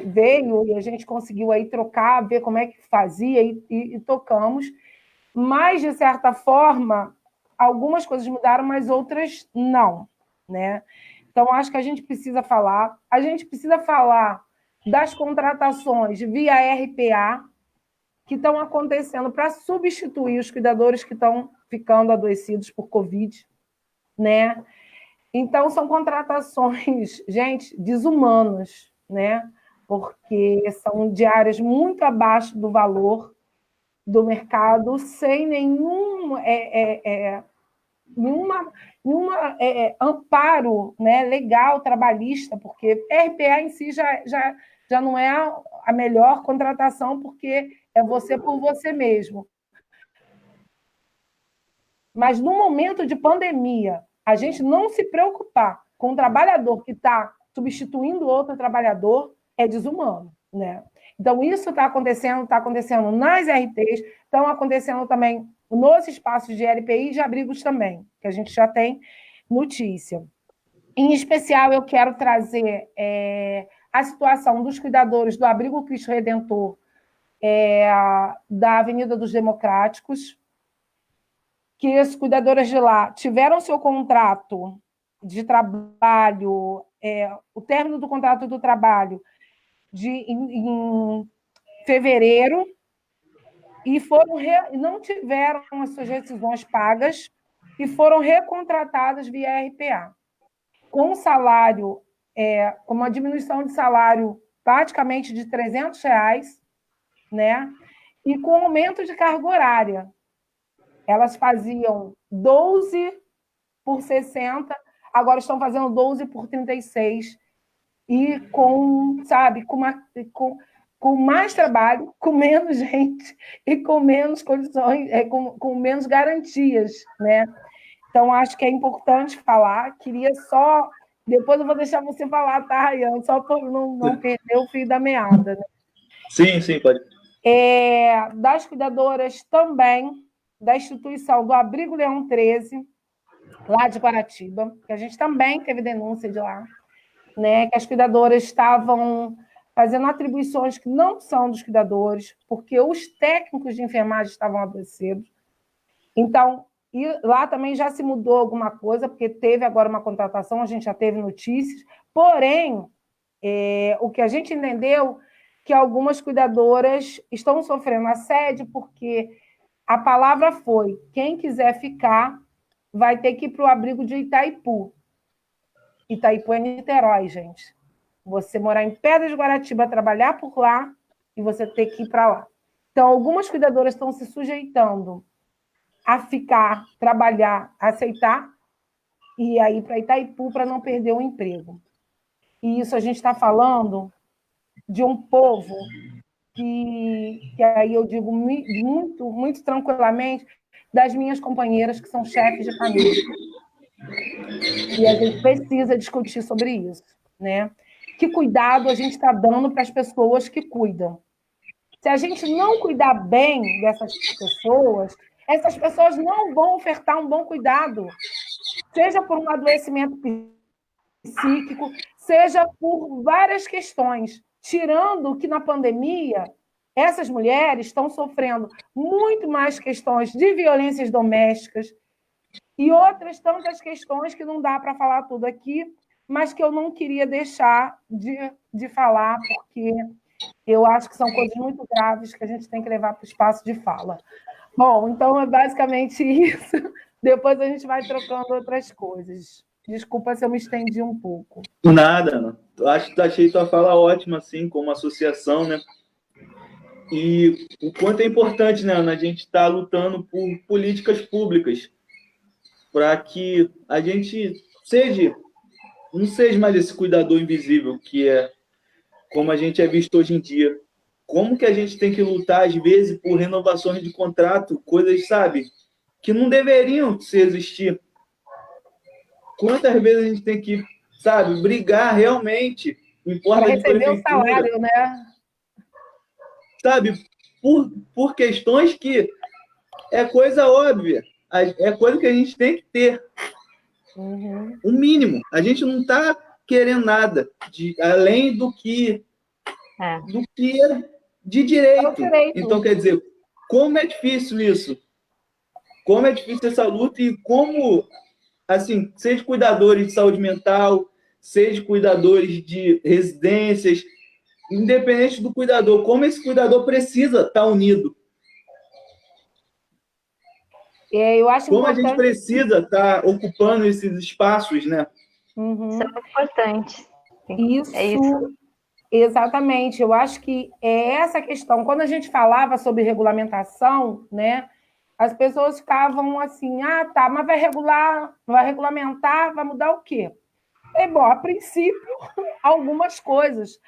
veio e a gente conseguiu aí trocar, ver como é que fazia e tocamos. Mas, de certa forma, algumas coisas mudaram, mas outras não, né? Então, acho que a gente precisa falar. A gente precisa falar das contratações via RPA, que estão acontecendo para substituir os cuidadores que estão ficando adoecidos por Covid, né? Então, são contratações, gente, desumanas, né? Porque são diárias muito abaixo do valor do mercado, sem nenhuma amparo, né, legal trabalhista, porque RPA em si já não é a melhor contratação, porque é você por você mesmo. Mas no momento de pandemia, a gente não se preocupar com um trabalhador que está substituindo outro trabalhador é desumano, né? Então, isso está acontecendo nas RTs, estão acontecendo também nos espaços de LPI e de abrigos também, que a gente já tem notícia. Em especial, eu quero trazer a situação dos cuidadores do Abrigo Cristo Redentor, da Avenida dos Democráticos, que as cuidadoras de lá tiveram seu contrato de trabalho, o término do contrato do trabalho em fevereiro, e não tiveram as suas rescisões pagas e foram recontratadas via RPA, com um salário, com uma diminuição de salário praticamente de R$300, né? E com aumento de carga horária. Elas faziam 12 por 60, agora estão fazendo 12 por 36, e com mais trabalho, com menos gente e com menos condições, com menos garantias, né? Então, acho que é importante falar. Queria só... Depois eu vou deixar você falar, tá, Ryan? Só para não perder o fio da meada, né? Sim, pode. Das cuidadoras também, da instituição do Abrigo Leão 13, lá de Guaratiba, que a gente também teve denúncia de lá, né, que as cuidadoras estavam fazendo atribuições que não são dos cuidadores, porque os técnicos de enfermagem estavam adoecidos. Então, e lá também já se mudou alguma coisa, porque teve agora uma contratação, a gente já teve notícias, porém, o que a gente entendeu que algumas cuidadoras estão sofrendo assédio, porque a palavra foi: quem quiser ficar vai ter que ir para o abrigo de Itaipu. Itaipu é Niterói, gente. Você morar em Pedras de Guaratiba, trabalhar por lá, e você ter que ir para lá. Então, algumas cuidadoras estão se sujeitando a ficar, trabalhar, aceitar, e aí para Itaipu para não perder o emprego. E isso a gente está falando de um povo que aí eu digo muito, muito tranquilamente, das minhas companheiras que são chefes de família. E a gente precisa discutir sobre isso, né? Que cuidado a gente está dando para as pessoas que cuidam. Se a gente não cuidar bem dessas pessoas, essas pessoas não vão ofertar um bom cuidado, seja por um adoecimento psíquico, seja por várias questões, tirando que na pandemia essas mulheres estão sofrendo muito mais questões de violências domésticas e outras tantas questões que não dá para falar tudo aqui, mas que eu não queria deixar de falar, porque eu acho que são coisas muito graves que a gente tem que levar para o espaço de fala. Bom, então é basicamente isso. Depois a gente vai trocando outras coisas. Desculpa se eu me estendi um pouco. Nada, Ana. Achei tua fala ótima, assim, como associação, né? E o quanto é importante, né, Ana, a gente estar lutando por políticas públicas para que a gente não seja mais esse cuidador invisível, que é como a gente é visto hoje em dia. Como que a gente tem que lutar, às vezes, por renovações de contrato, coisas, sabe, que não deveriam se existir. Quantas vezes a gente tem que, sabe, brigar realmente em porta de prefeitura. Para receber o salário, né? Sabe, por questões que é coisa óbvia, é coisa que a gente tem que ter. O mínimo. A gente não está querendo nada além do que é de direito. Então, quer dizer, como é difícil isso? Como é difícil essa luta e como, assim, seja cuidadores de saúde mental, seja cuidadores de residências, independente do cuidador, como esse cuidador precisa estar unido. Eu acho como importante... a gente precisa estar ocupando esses espaços, né? Isso é muito importante. Isso. Exatamente. Eu acho que é essa questão. Quando a gente falava sobre regulamentação, né, as pessoas ficavam assim, tá, mas vai regulamentar, vai mudar o quê? Bom, a princípio, algumas coisas,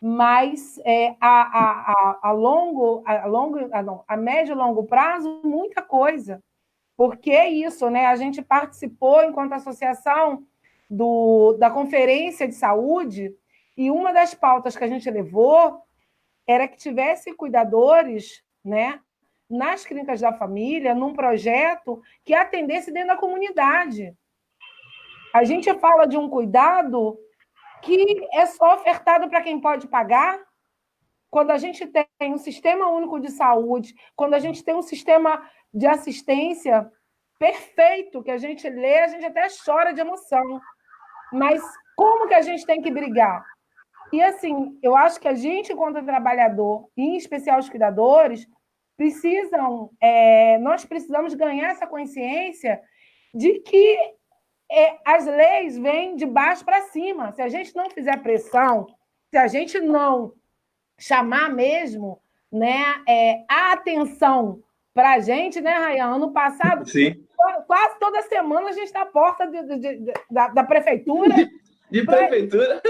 mas a médio e longo prazo, muita coisa. Porque é isso, né? A gente participou, enquanto associação, da Conferência de Saúde, e uma das pautas que a gente levou era que tivesse cuidadores, né, nas clínicas da família, num projeto que atendesse dentro da comunidade. A gente fala de um cuidado que é só ofertado para quem pode pagar. Quando a gente tem um sistema único de saúde, quando a gente tem um sistema de assistência perfeito, que a gente lê, a gente até chora de emoção. Mas como que a gente tem que brigar? E, assim, eu acho que a gente, enquanto trabalhador, e em especial os cuidadores, nós precisamos ganhar essa consciência de que as leis vêm de baixo para cima. Se a gente não fizer pressão, se a gente não chamar mesmo, né, a atenção para a gente, né, Rayan? Ano passado, Sim. quase toda semana a gente está à porta da prefeitura. De prefeitura.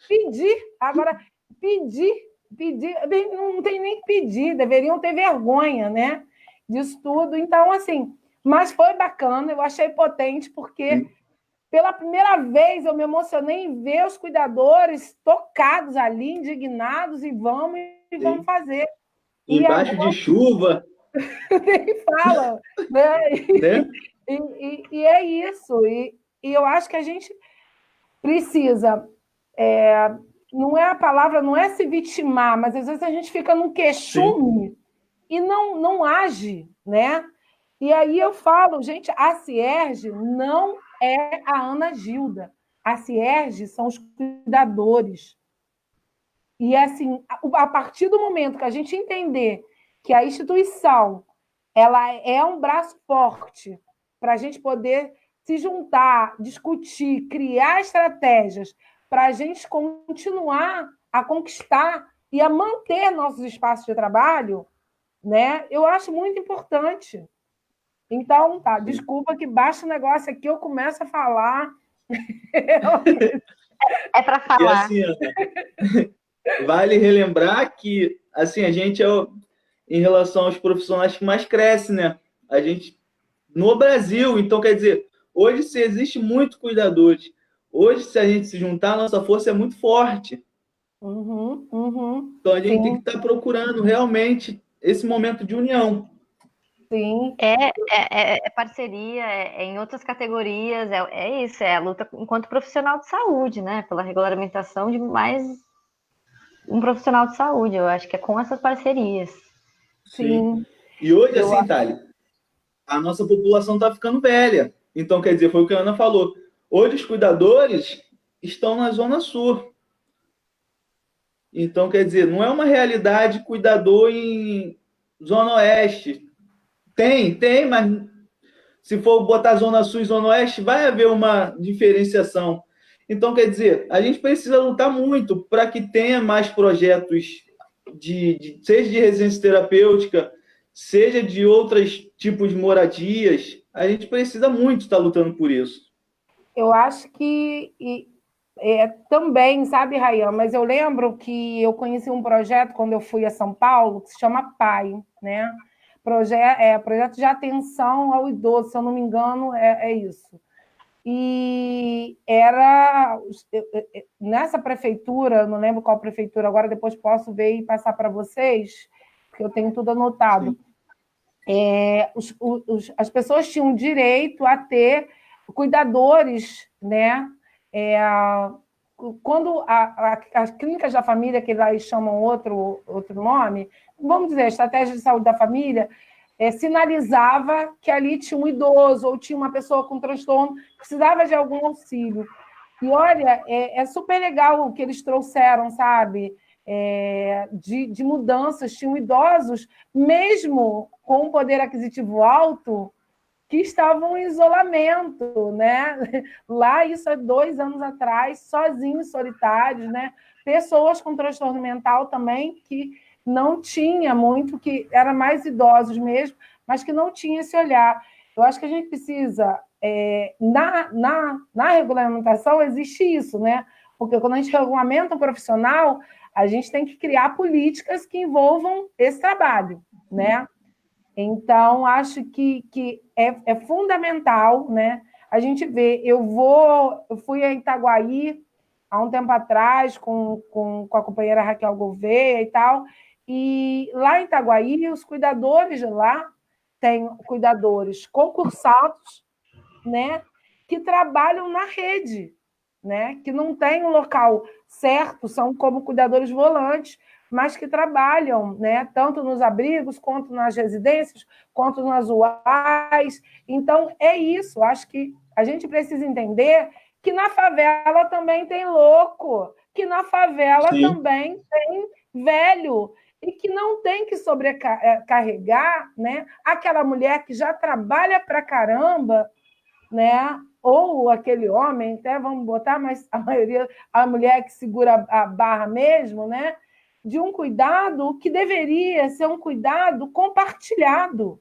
Pedir. Agora, pedir, não tem nem que pedir, deveriam ter vergonha, né, disso tudo. Então, assim, mas foi bacana, eu achei potente, porque pela primeira vez eu me emocionei em ver os cuidadores tocados ali, indignados, e vamos fazer. Embaixo agora... de chuva. Nem fala, né? E é isso. E eu acho que a gente precisa... não é a palavra, não é se vitimar, mas às vezes a gente fica num queixume e não age, né? E aí eu falo, gente, a Cierge não é a Ana Gilda. A Cierge são os cuidadores. E, assim, a partir do momento que a gente entender que a instituição ela é um braço forte para a gente poder se juntar, discutir, criar estratégias para a gente continuar a conquistar e a manter nossos espaços de trabalho, né? Eu acho muito importante. Então, tá, desculpa que baixa o negócio aqui, eu começo a falar. É para falar. E assim, vale relembrar que assim, a gente em relação aos profissionais que mais cresce, né? A gente no Brasil, então quer dizer, hoje se existe muito cuidadores. Hoje, se a gente se juntar, a nossa força é muito forte. Então a gente tem que estar procurando realmente esse momento de união. Sim. É parceria, em outras categorias, é isso, é a luta enquanto profissional de saúde, né? Pela regulamentação de mais um profissional de saúde. Eu acho que é com essas parcerias. Sim. E hoje, assim, Thali, a nossa população está ficando velha. Então, quer dizer, foi o que a Ana falou. Hoje os cuidadores estão na Zona Sul. Então, quer dizer, não é uma realidade cuidador em Zona Oeste. Tem, mas se for botar Zona Sul e Zona Oeste, vai haver uma diferenciação. Então, quer dizer, a gente precisa lutar muito para que tenha mais projetos, seja de residência terapêutica, seja de outros tipos de moradias. A gente precisa muito estar lutando por isso. Eu acho que também, sabe, Rayan, mas eu lembro que eu conheci um projeto quando eu fui a São Paulo, que se chama PAI, né? Projeto de atenção ao idoso, se eu não me engano, é isso. E era nessa prefeitura, não lembro qual prefeitura, agora depois posso ver e passar para vocês, porque eu tenho tudo anotado. As pessoas tinham direito a ter cuidadores, né? Quando as clínicas da família, que lá chamam outro nome, vamos dizer, a estratégia de saúde da família, sinalizava que ali tinha um idoso ou tinha uma pessoa com transtorno que precisava de algum auxílio. E, olha, é super legal o que eles trouxeram, sabe? De mudanças. Tinham idosos, mesmo com um poder aquisitivo alto, que estavam em isolamento, né? Lá, isso há 2 anos atrás, sozinhos, solitários, né? Pessoas com transtorno mental também, que não tinha muito, que eram mais idosos mesmo, mas que não tinha esse olhar. Eu acho que a gente precisa, na regulamentação, existe isso, né? Porque quando a gente regulamenta um profissional, a gente tem que criar políticas que envolvam esse trabalho, né? Então, acho que é fundamental, né? A gente vê, eu fui a Itaguaí há um tempo atrás com a companheira Raquel Gouveia e tal, e lá em Itaguaí, os cuidadores de lá têm cuidadores concursados, né? Que trabalham na rede, né? Que não tem um local certo, são como cuidadores volantes, mas que trabalham, né, tanto nos abrigos, quanto nas residências, quanto nas UAS. Então, é isso. Acho que a gente precisa entender que na favela também tem louco, que na favela Sim. também tem velho, e que não tem que sobrecarregar, né, aquela mulher que já trabalha pra caramba, né? Ou aquele homem, até vamos botar, mas a maioria, a mulher que segura a barra mesmo, né? De um cuidado que deveria ser um cuidado compartilhado,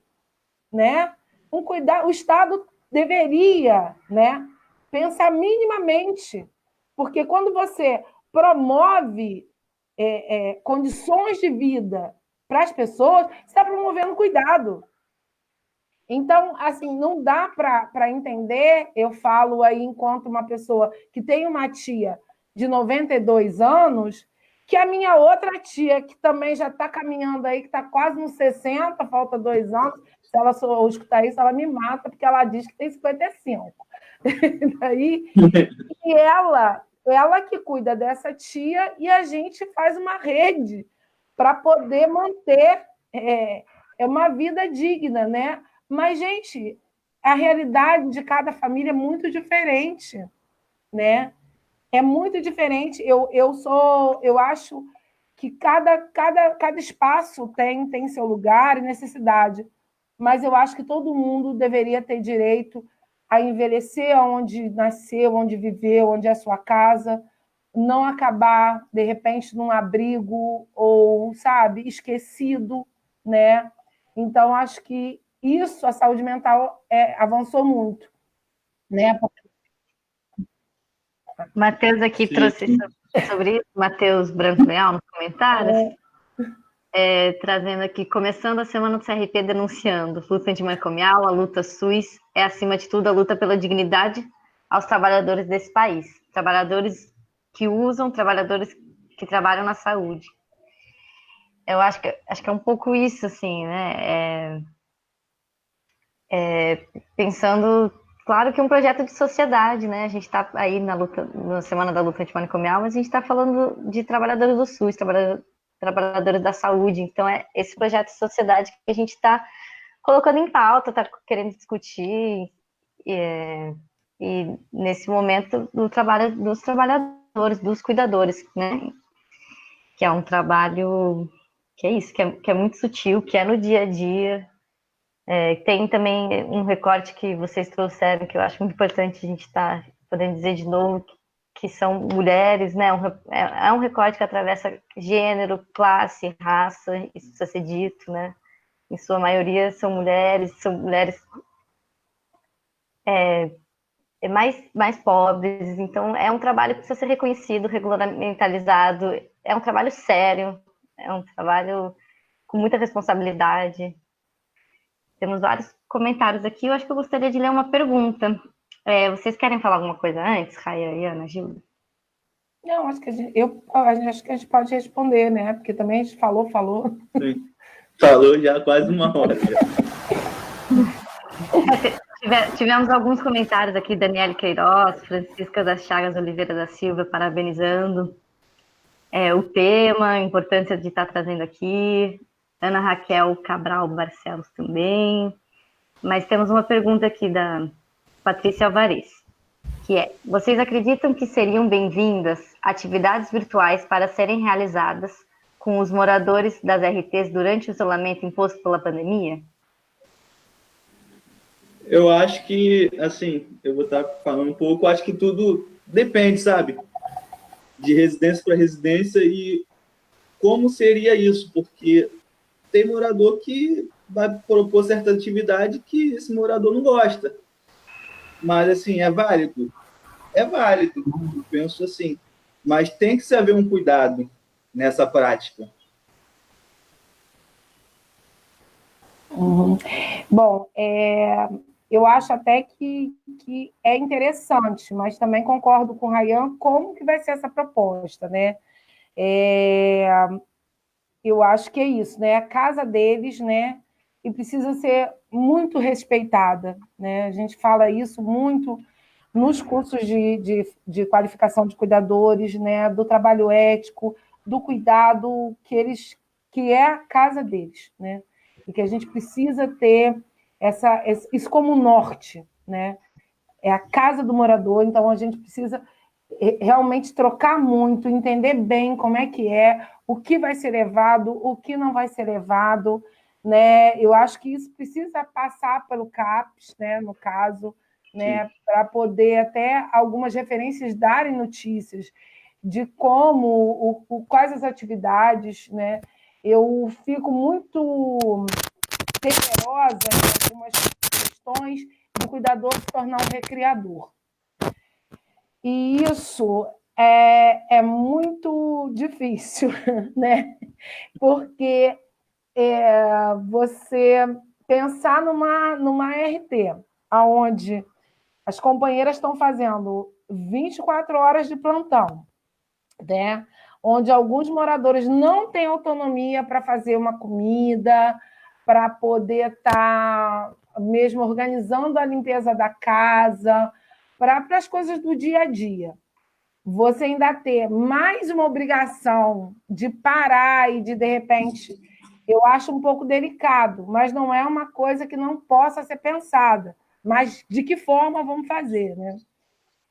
né? O Estado deveria, né, pensar minimamente, porque quando você promove condições de vida para as pessoas, você está promovendo cuidado. Então, assim, não dá para entender, eu falo aí enquanto uma pessoa que tem uma tia de 92 anos, que a minha outra tia, que também já está caminhando aí, que está quase nos 60, falta 2 anos, se ela escutar isso, ela me mata, porque ela diz que tem 55. Daí, e ela que cuida dessa tia, e a gente faz uma rede para poder manter uma vida digna, né? Mas, gente, a realidade de cada família é muito diferente, né? É muito diferente. Eu acho que cada espaço tem seu lugar e necessidade, mas eu acho que todo mundo deveria ter direito a envelhecer onde nasceu, onde viveu, onde é sua casa, não acabar, de repente, num abrigo ou, sabe, esquecido, né? Então, acho que isso, a saúde mental avançou muito, né? Matheus aqui trouxe sobre isso, Matheus Branco Leal, nos comentários, trazendo aqui, começando a semana do CRP denunciando luta antimanicomial, a luta SUS é, acima de tudo, a luta pela dignidade aos trabalhadores desse país, trabalhadores que usam, trabalhadores que trabalham na saúde. Eu acho que é um pouco isso, assim, né? Pensando, claro que é um projeto de sociedade, né? A gente está aí na Semana da Luta Antimanicomial, mas a gente está falando de trabalhadores do SUS, trabalhadores da saúde. Então, é esse projeto de sociedade que a gente está colocando em pauta, está querendo discutir, e nesse momento do trabalho dos trabalhadores, dos cuidadores, né? Que é um trabalho que é isso, que é muito sutil, que é no dia a dia. Tem também um recorte que vocês trouxeram, que eu acho muito importante a gente estar podendo dizer de novo, que são mulheres, né? É um recorte que atravessa gênero, classe, raça, isso precisa ser dito, né? Em sua maioria são mulheres mais pobres, então é um trabalho que precisa ser reconhecido, regulamentalizado, é um trabalho sério, é um trabalho com muita responsabilidade. Temos vários comentários aqui, eu acho que eu gostaria de ler uma pergunta. Vocês querem falar alguma coisa antes, Raia e Ana, Gilda? Não, acho que acho que a gente pode responder, né? Porque também a gente falou. Sim. Falou já quase 1 hora. Acho Tivemos alguns comentários aqui, Daniele Queiroz, Francisca das Chagas Oliveira da Silva, parabenizando o tema, a importância de estar trazendo aqui, Ana Raquel Cabral Barcelos também, mas temos uma pergunta aqui da Patrícia Alvarez, que é: vocês acreditam que seriam bem-vindas atividades virtuais para serem realizadas com os moradores das RTs durante o isolamento imposto pela pandemia? Eu acho que, assim, eu vou estar falando um pouco, acho que tudo depende, sabe? De residência para residência e como seria isso, porque tem morador que vai propor certa atividade que esse morador não gosta. Mas, assim, é válido? É válido, eu penso assim. Mas tem que se haver um cuidado nessa prática. Uhum. Bom, eu acho até que é interessante, mas também concordo com o Rayan como que vai ser essa proposta, né? Eu acho que é isso, né? A casa deles, né? E precisa ser muito respeitada, né? A gente fala isso muito nos cursos de qualificação de cuidadores, né? Do trabalho ético, do cuidado que é a casa deles, né? E que a gente precisa ter isso como norte, né? É a casa do morador, então a gente precisa realmente trocar muito, entender bem como é que é, o que vai ser levado, o que não vai ser levado, né? Eu acho que isso precisa passar pelo CAPES, né, no caso, né, para poder até algumas referências darem notícias de como, quais as atividades, né? Eu fico muito temerosa em algumas questões do cuidador se tornar um recriador. E isso é muito difícil, né? Porque você pensar numa RT, onde as companheiras estão fazendo 24 horas de plantão, né? Onde alguns moradores não têm autonomia para fazer uma comida, para poder estar mesmo organizando a limpeza da casa, para as coisas do dia a dia. Você ainda ter mais uma obrigação de parar e de repente, eu acho um pouco delicado, mas não é uma coisa que não possa ser pensada. Mas de que forma vamos fazer, né?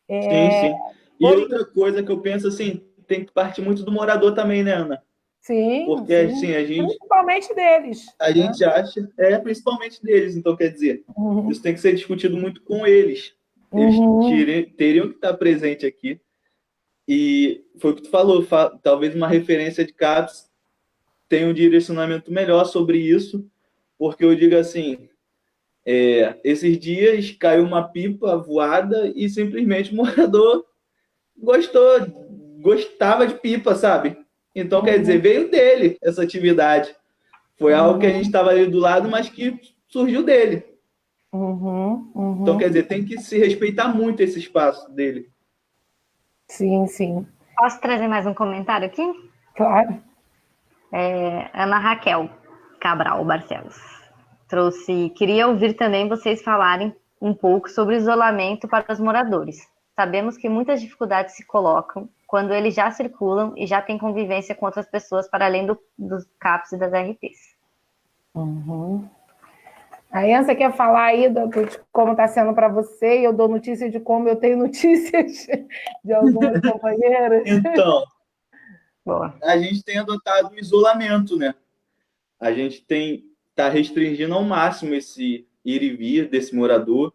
Sim, sim. E outra coisa que eu penso assim, tem que partir muito do morador também, né, Ana? Sim, Porque sim. assim, Principalmente deles. a gente acha, principalmente deles, então quer dizer, isso tem que ser discutido muito com eles. Eles teriam que estar presentes aqui. E foi o que tu falou, talvez uma referência de CAPES tenha um direcionamento melhor sobre isso, porque eu digo assim, esses dias caiu uma pipa voada e simplesmente o morador gostava de pipa, sabe? Então, quer dizer, veio dele essa atividade. Foi algo que a gente estava ali do lado, mas que surgiu dele. Então, quer dizer, tem que se respeitar muito esse espaço dele. Sim, sim. Posso trazer mais um comentário aqui? Claro. Ana Raquel Cabral Barcelos trouxe: queria ouvir também vocês falarem um pouco sobre o isolamento para os moradores. Sabemos que muitas dificuldades se colocam quando eles já circulam e já têm convivência com outras pessoas para além dos CAPs e das RTs. Aí você quer falar aí de como está sendo para você, e eu dou notícia de como eu tenho notícias de algumas companheiras. Então, Boa. a gente tem adotado o isolamento, né? A gente está restringindo ao máximo esse ir e vir desse morador,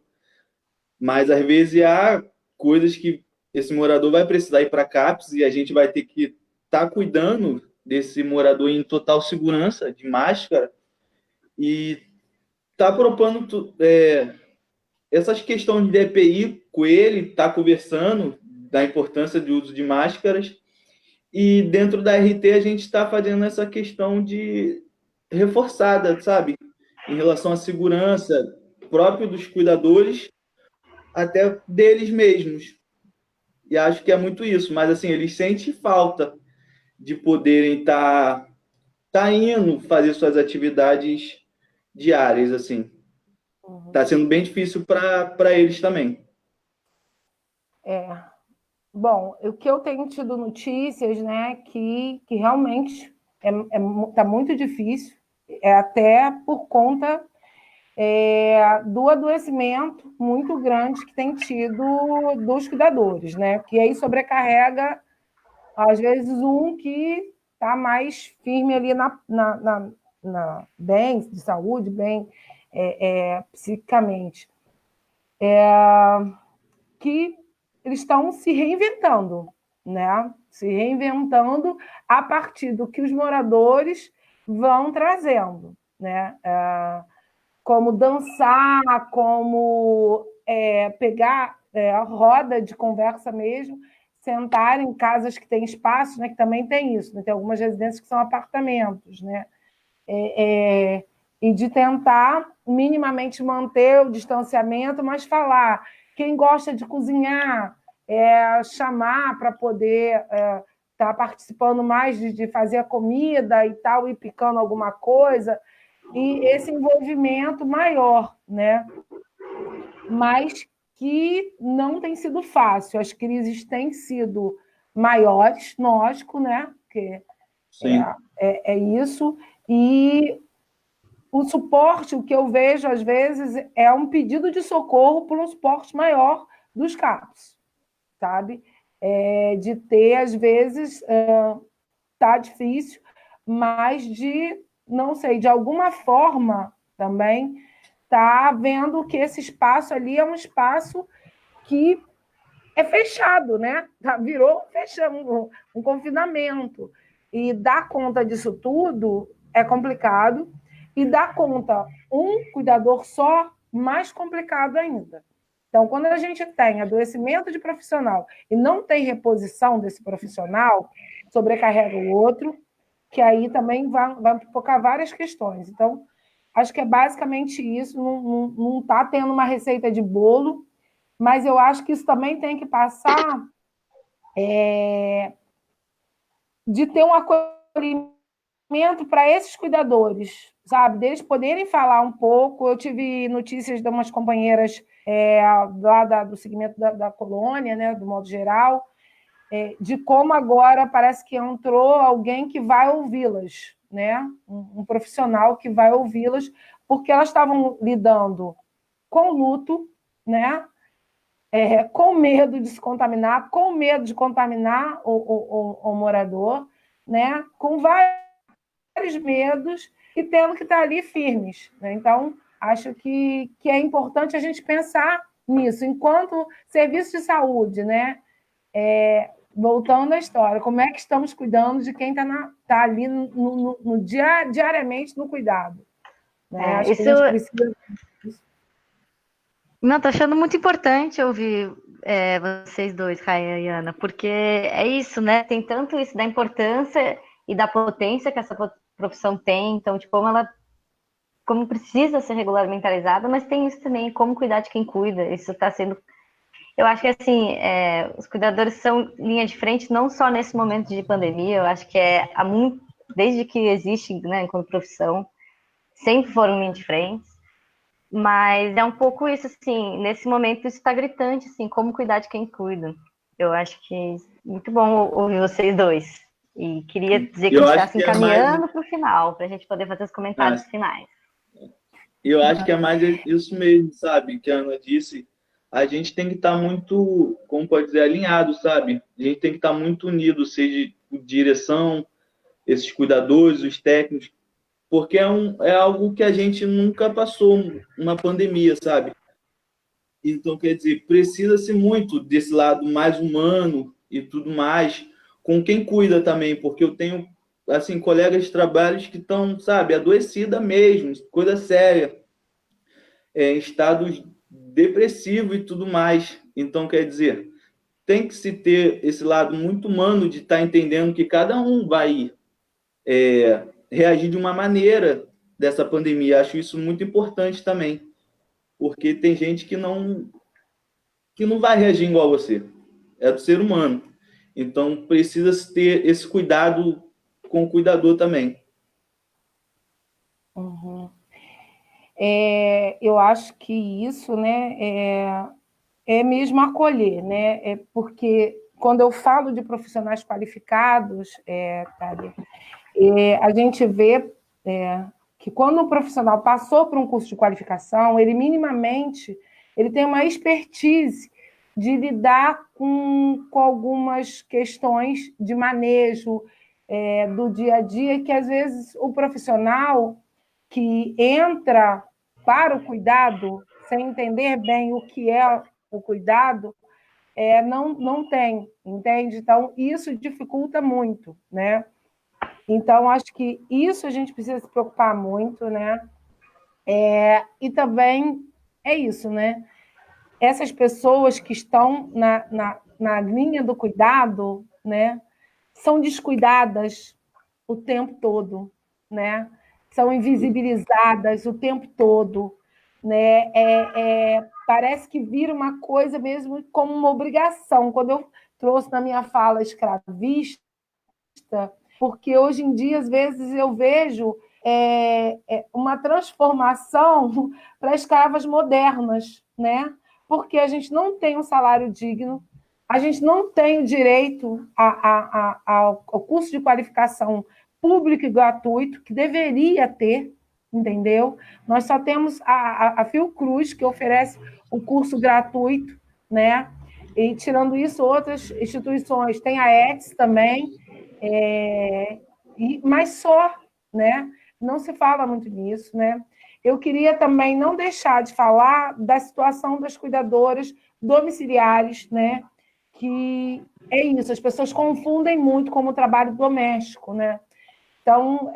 mas às vezes há coisas que esse morador vai precisar ir para CAPES e a gente vai ter que estar cuidando desse morador em total segurança, de máscara, e tá propondo essas questões de EPI com ele, tá conversando da importância do uso de máscaras, e dentro da RT a gente está fazendo essa questão de reforçada, sabe? Em relação à segurança próprio dos cuidadores, até deles mesmos. E acho que é muito isso, mas assim, eles sentem falta de poderem tá indo fazer suas atividades diárias, assim. está sendo bem difícil para eles também. Bom, o que eu tenho tido notícias, né, que realmente está muito difícil, até por conta do adoecimento muito grande que tem tido dos cuidadores, né, que aí sobrecarrega, às vezes, um que está mais firme ali bem de saúde, bem psicicamente, que eles estão se reinventando, né? Se reinventando a partir do que os moradores vão trazendo, né? Como dançar, como pegar a roda de conversa mesmo, sentar em casas que têm espaço, né? Que também tem isso, né? Tem algumas residências que são apartamentos, né? E de tentar minimamente manter o distanciamento, mas falar. Quem gosta de cozinhar, chamar para poder estar participando mais de fazer a comida e tal, e picando alguma coisa, e esse envolvimento maior, né? Mas que não tem sido fácil. As crises têm sido maiores, lógico, né? Porque é isso. E o suporte, o que eu vejo, às vezes, é um pedido de socorro por um suporte maior dos CAPs, sabe? De ter, às vezes, tá difícil, mas de, não sei, de alguma forma também, tá vendo que esse espaço ali é um espaço que é fechado, né? Virou um confinamento. E dar conta disso tudo é complicado, e dar conta um cuidador só, mais complicado ainda. Então, quando a gente tem adoecimento de profissional e não tem reposição desse profissional, sobrecarrega o outro, que aí também vai focar várias questões. Então, acho que é basicamente isso, não está tendo uma receita de bolo, mas eu acho que isso também tem que passar de ter um acolhimento para esses cuidadores, sabe? Deles poderem falar um pouco. Eu tive notícias de umas companheiras lá do segmento da colônia, né, do modo geral, de como agora parece que entrou alguém que vai ouvi-las, né? Um profissional que vai ouvi-las, porque elas estavam lidando com luto, né? Com medo de se contaminar, com medo de contaminar o morador, né? Com vários medos e tendo que estar ali firmes, né? Então, acho que é importante a gente pensar nisso, enquanto serviço de saúde, né? Voltando à história, como é que estamos cuidando de quem está ali diariamente no cuidado? Né? Acho que a gente precisa... Não, tô achando muito importante ouvir vocês dois, Raia e Ana, porque é isso, né? Tem tanto isso da importância e da potência que essa profissão tem, então, de como precisa ser regulamentarizada, mas tem isso também, como cuidar de quem cuida. Isso está sendo... Eu acho que, assim, os cuidadores são linha de frente, não só nesse momento de pandemia, eu acho que desde que existe, né, enquanto profissão, sempre foram linha de frente. Mas é um pouco isso, assim, nesse momento isso está gritante, assim, como cuidar de quem cuida. Eu acho que é muito bom ouvir vocês dois. E queria dizer que a gente está se encaminhando para o final, para a gente poder fazer os comentários finais. Eu acho que é mais isso mesmo, sabe? Que a Ana disse. A gente tem que estar muito, como pode dizer, alinhado, sabe? A gente tem que estar muito unido, seja direção, esses cuidadores, os técnicos, porque é algo que a gente nunca passou, uma pandemia, sabe? Então, quer dizer, precisa-se muito desse lado mais humano e tudo mais, com quem cuida também, porque eu tenho, assim, colegas de trabalhos que estão, sabe, adoecida mesmo, coisa séria, em estados depressivos e tudo mais. Então, quer dizer, tem que se ter esse lado muito humano de estar entendendo que cada um vai reagir de uma maneira dessa pandemia. Acho isso muito importante também, porque tem gente que não vai reagir igual a você. É do ser humano. Então, precisa ter esse cuidado com o cuidador também. Uhum. Eu acho que isso, né, é mesmo acolher, né? Porque quando eu falo de profissionais qualificados, Thalia, a gente vê que quando um profissional passou por um curso de qualificação, ele minimamente ele tem uma expertise de lidar com algumas questões de manejo do dia a dia, que às vezes o profissional que entra para o cuidado, sem entender bem o que é o cuidado, não tem, entende? Então, isso dificulta muito, né? Então, acho que isso a gente precisa se preocupar muito, né? E também é isso, né? Essas pessoas que estão na linha do cuidado, né? São descuidadas o tempo todo, né? São invisibilizadas o tempo todo, né? Parece que vira uma coisa mesmo como uma obrigação. Quando eu trouxe na minha fala escravista, porque hoje em dia, às vezes, eu vejo uma transformação para escravas modernas, né? Porque a gente não tem um salário digno, a gente não tem o direito ao curso de qualificação público e gratuito, que deveria ter, entendeu? Nós só temos a Fiocruz, que oferece o curso gratuito, né? E, tirando isso, outras instituições, tem a ETS também, mas só, né? Não se fala muito nisso, né? Eu queria também não deixar de falar da situação das cuidadoras domiciliares, né? Que é isso, as pessoas confundem muito com o trabalho doméstico, né? Então,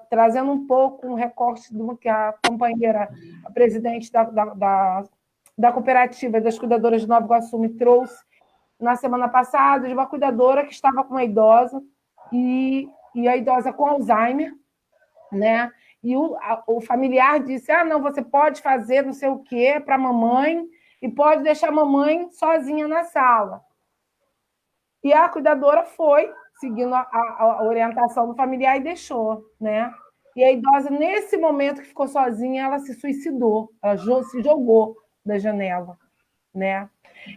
trazendo um pouco um recorte do que a companheira, a presidente da cooperativa das cuidadoras de Nova Iguaçu me trouxe na semana passada, de uma cuidadora que estava com uma idosa, e a idosa com Alzheimer, né? E o familiar disse: não, você pode fazer não sei o quê para a mamãe e pode deixar a mamãe sozinha na sala. E a cuidadora foi, seguindo a orientação do familiar, e deixou, né? E a idosa, nesse momento que ficou sozinha, ela se suicidou, ela se jogou da janela, né?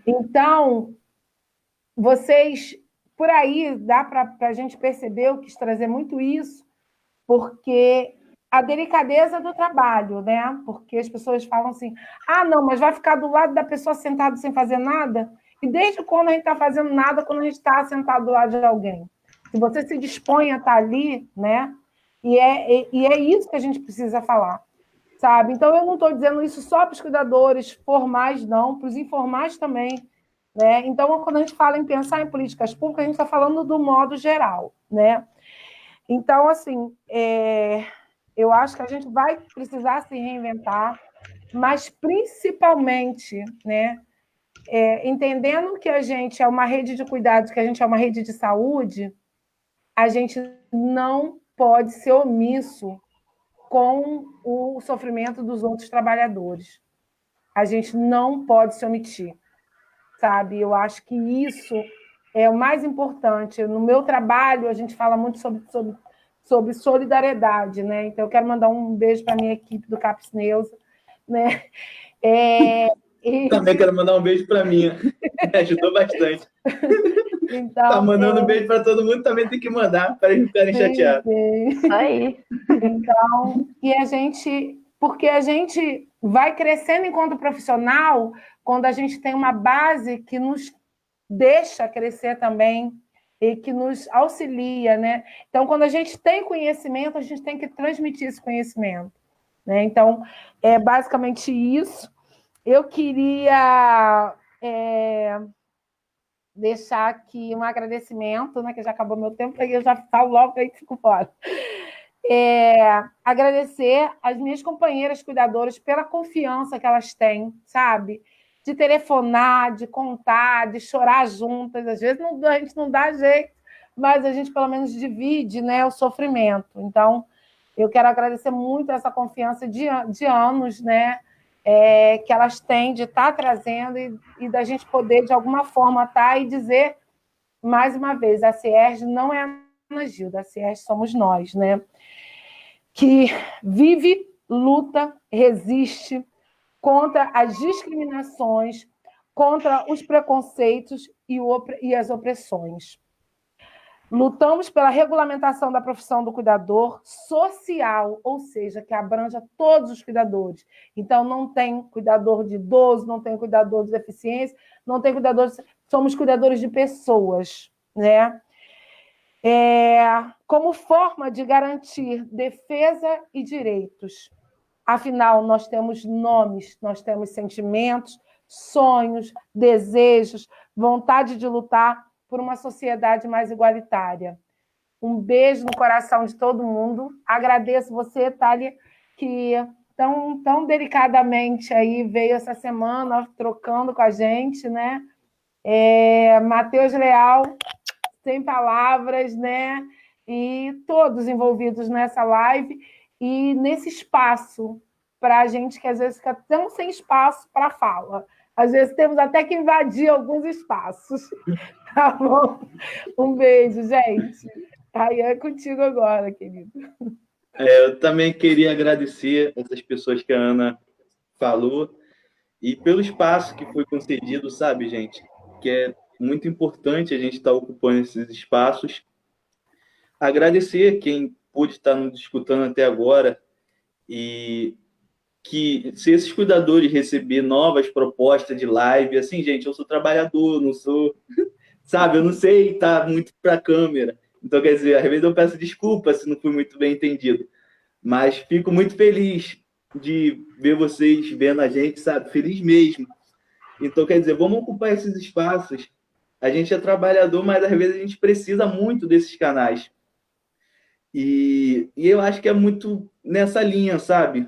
Então, vocês, por aí, dá para a gente perceber, eu quis trazer muito isso, porque a delicadeza do trabalho, né? Porque as pessoas falam assim: não, mas vai ficar do lado da pessoa sentado sem fazer nada? E desde quando a gente está fazendo nada, quando a gente está sentado do lado de alguém? Se você se dispõe a estar ali, né? E é isso que a gente precisa falar, sabe? Então, eu não estou dizendo isso só para os cuidadores formais, não, para os informais também, né? Então, quando a gente fala em pensar em políticas públicas, a gente está falando do modo geral, né? Então, assim, eu acho que a gente vai precisar se reinventar, mas principalmente, né, entendendo que a gente é uma rede de cuidados, que a gente é uma rede de saúde, a gente não pode ser omisso com o sofrimento dos outros trabalhadores. A gente não pode se omitir, sabe? Eu acho que isso é o mais importante. No meu trabalho, a gente fala muito sobre solidariedade, né? Então, eu quero mandar um beijo para a minha equipe do CAPS Neuza, né? Também quero mandar um beijo para a minha. Me ajudou bastante. Então, tá mandando um beijo para todo mundo, também tem que mandar, para eles não ficarem chateados. Isso aí. Então, porque a gente vai crescendo enquanto profissional quando a gente tem uma base que nos deixa crescer também e que nos auxilia, né? Então, quando a gente tem conhecimento, a gente tem que transmitir esse conhecimento, né? Então, é basicamente isso. Eu queria deixar aqui um agradecimento, né? Que já acabou meu tempo, aí eu já falo logo e fico fora. Agradecer às minhas companheiras cuidadoras pela confiança que elas têm, sabe? De telefonar, de contar, de chorar juntas. Às vezes a gente não dá jeito, mas a gente pelo menos divide, né, o sofrimento. Então, eu quero agradecer muito essa confiança de anos, né, que elas têm de estar trazendo e da gente poder, de alguma forma, estar e dizer, mais uma vez, a CIERJ não é a Ana Gilda, a CIERJ somos nós, né? Que vive luta, resiste contra as discriminações, contra os preconceitos e as opressões. Lutamos pela regulamentação da profissão do cuidador social, ou seja, que abranja todos os cuidadores. Então, não tem cuidador de idoso, não tem cuidador de deficiência, não tem cuidadores... Somos cuidadores de pessoas, né? Como forma de garantir defesa e direitos. Afinal, nós temos nomes, nós temos sentimentos, sonhos, desejos, vontade de lutar por uma sociedade mais igualitária. Um beijo no coração de todo mundo. Agradeço você, Thalia, que tão delicadamente aí veio essa semana trocando com a gente, né? Matheus Leal, sem palavras, né? E todos envolvidos nessa live e nesse espaço para a gente que às vezes fica tão sem espaço para fala. Às vezes temos até que invadir alguns espaços. Tá bom? Um beijo, gente. Aí é contigo agora, querido. Eu também queria agradecer essas pessoas que a Ana falou e pelo espaço que foi concedido, sabe, gente? Que é muito importante a gente estar ocupando esses espaços. Agradecer quem pôde estar nos escutando até agora e que se esses cuidadores receber novas propostas de live, assim, gente, eu sou trabalhador, não sou, sabe, eu não sei estar muito para a câmera. Então, quer dizer, às vezes eu peço desculpa se não fui muito bem entendido, mas fico muito feliz de ver vocês vendo a gente, sabe, feliz mesmo. Então, quer dizer, vamos ocupar esses espaços. A gente é trabalhador, mas às vezes a gente precisa muito desses canais. E eu acho que é muito nessa linha, sabe?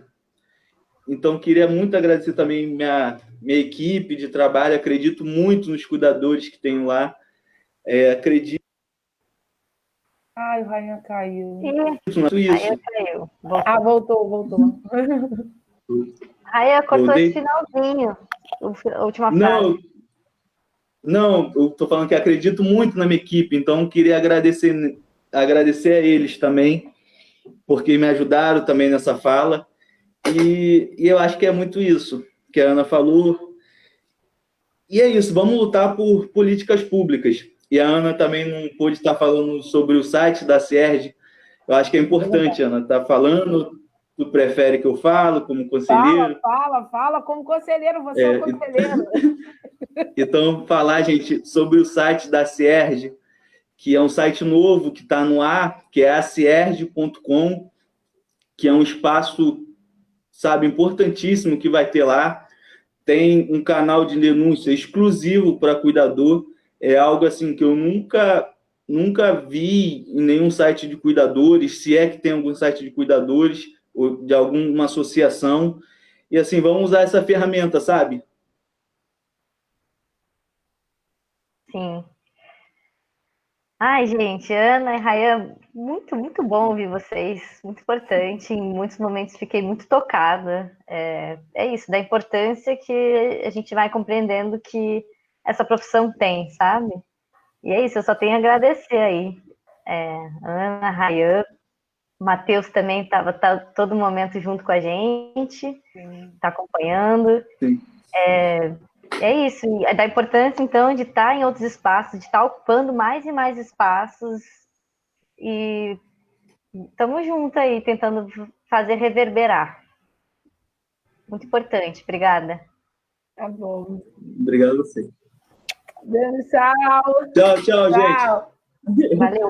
Então, queria muito agradecer também minha equipe de trabalho. Acredito muito nos cuidadores que tenho lá. Acredito. Ai, o Ryan caiu. Isso. Ryan caiu. Voltou. Ryan cortou esse finalzinho. A última frase. Não, eu estou falando que acredito muito na minha equipe. Então, queria agradecer a eles também, porque me ajudaram também nessa fala. E eu acho que é muito isso que a Ana falou. E é isso, vamos lutar por políticas públicas. E a Ana também não pôde estar falando sobre o site da Sierge. Eu acho que é importante, Ana, estar falando. Tu prefere que eu falo como conselheiro? Fala como conselheiro, você é o conselheiro. Então, falar, gente, sobre o site da Sierge, que é um site novo que está no ar, que é acierge.com, que é um espaço, sabe, importantíssimo que vai ter lá. Tem um canal de denúncia exclusivo para cuidador. É algo assim que eu nunca vi em nenhum site de cuidadores, se é que tem algum site de cuidadores ou de alguma associação. E assim, vamos usar essa ferramenta, sabe? Sim. Ai, gente, Ana e Rayan, muito, muito bom ouvir vocês, muito importante. Em muitos momentos fiquei muito tocada. É isso, da importância que a gente vai compreendendo que essa profissão tem, sabe? E é isso, eu só tenho a agradecer aí. Ana, Rayan, Matheus também estava todo momento junto com a gente, está acompanhando. Sim. É isso, é da importância, então, de estar em outros espaços, de estar ocupando mais e mais espaços, e estamos juntos aí, tentando fazer reverberar. Muito importante, obrigada. Tá bom. Obrigado a você. Tchau. Tchau, gente. Valeu.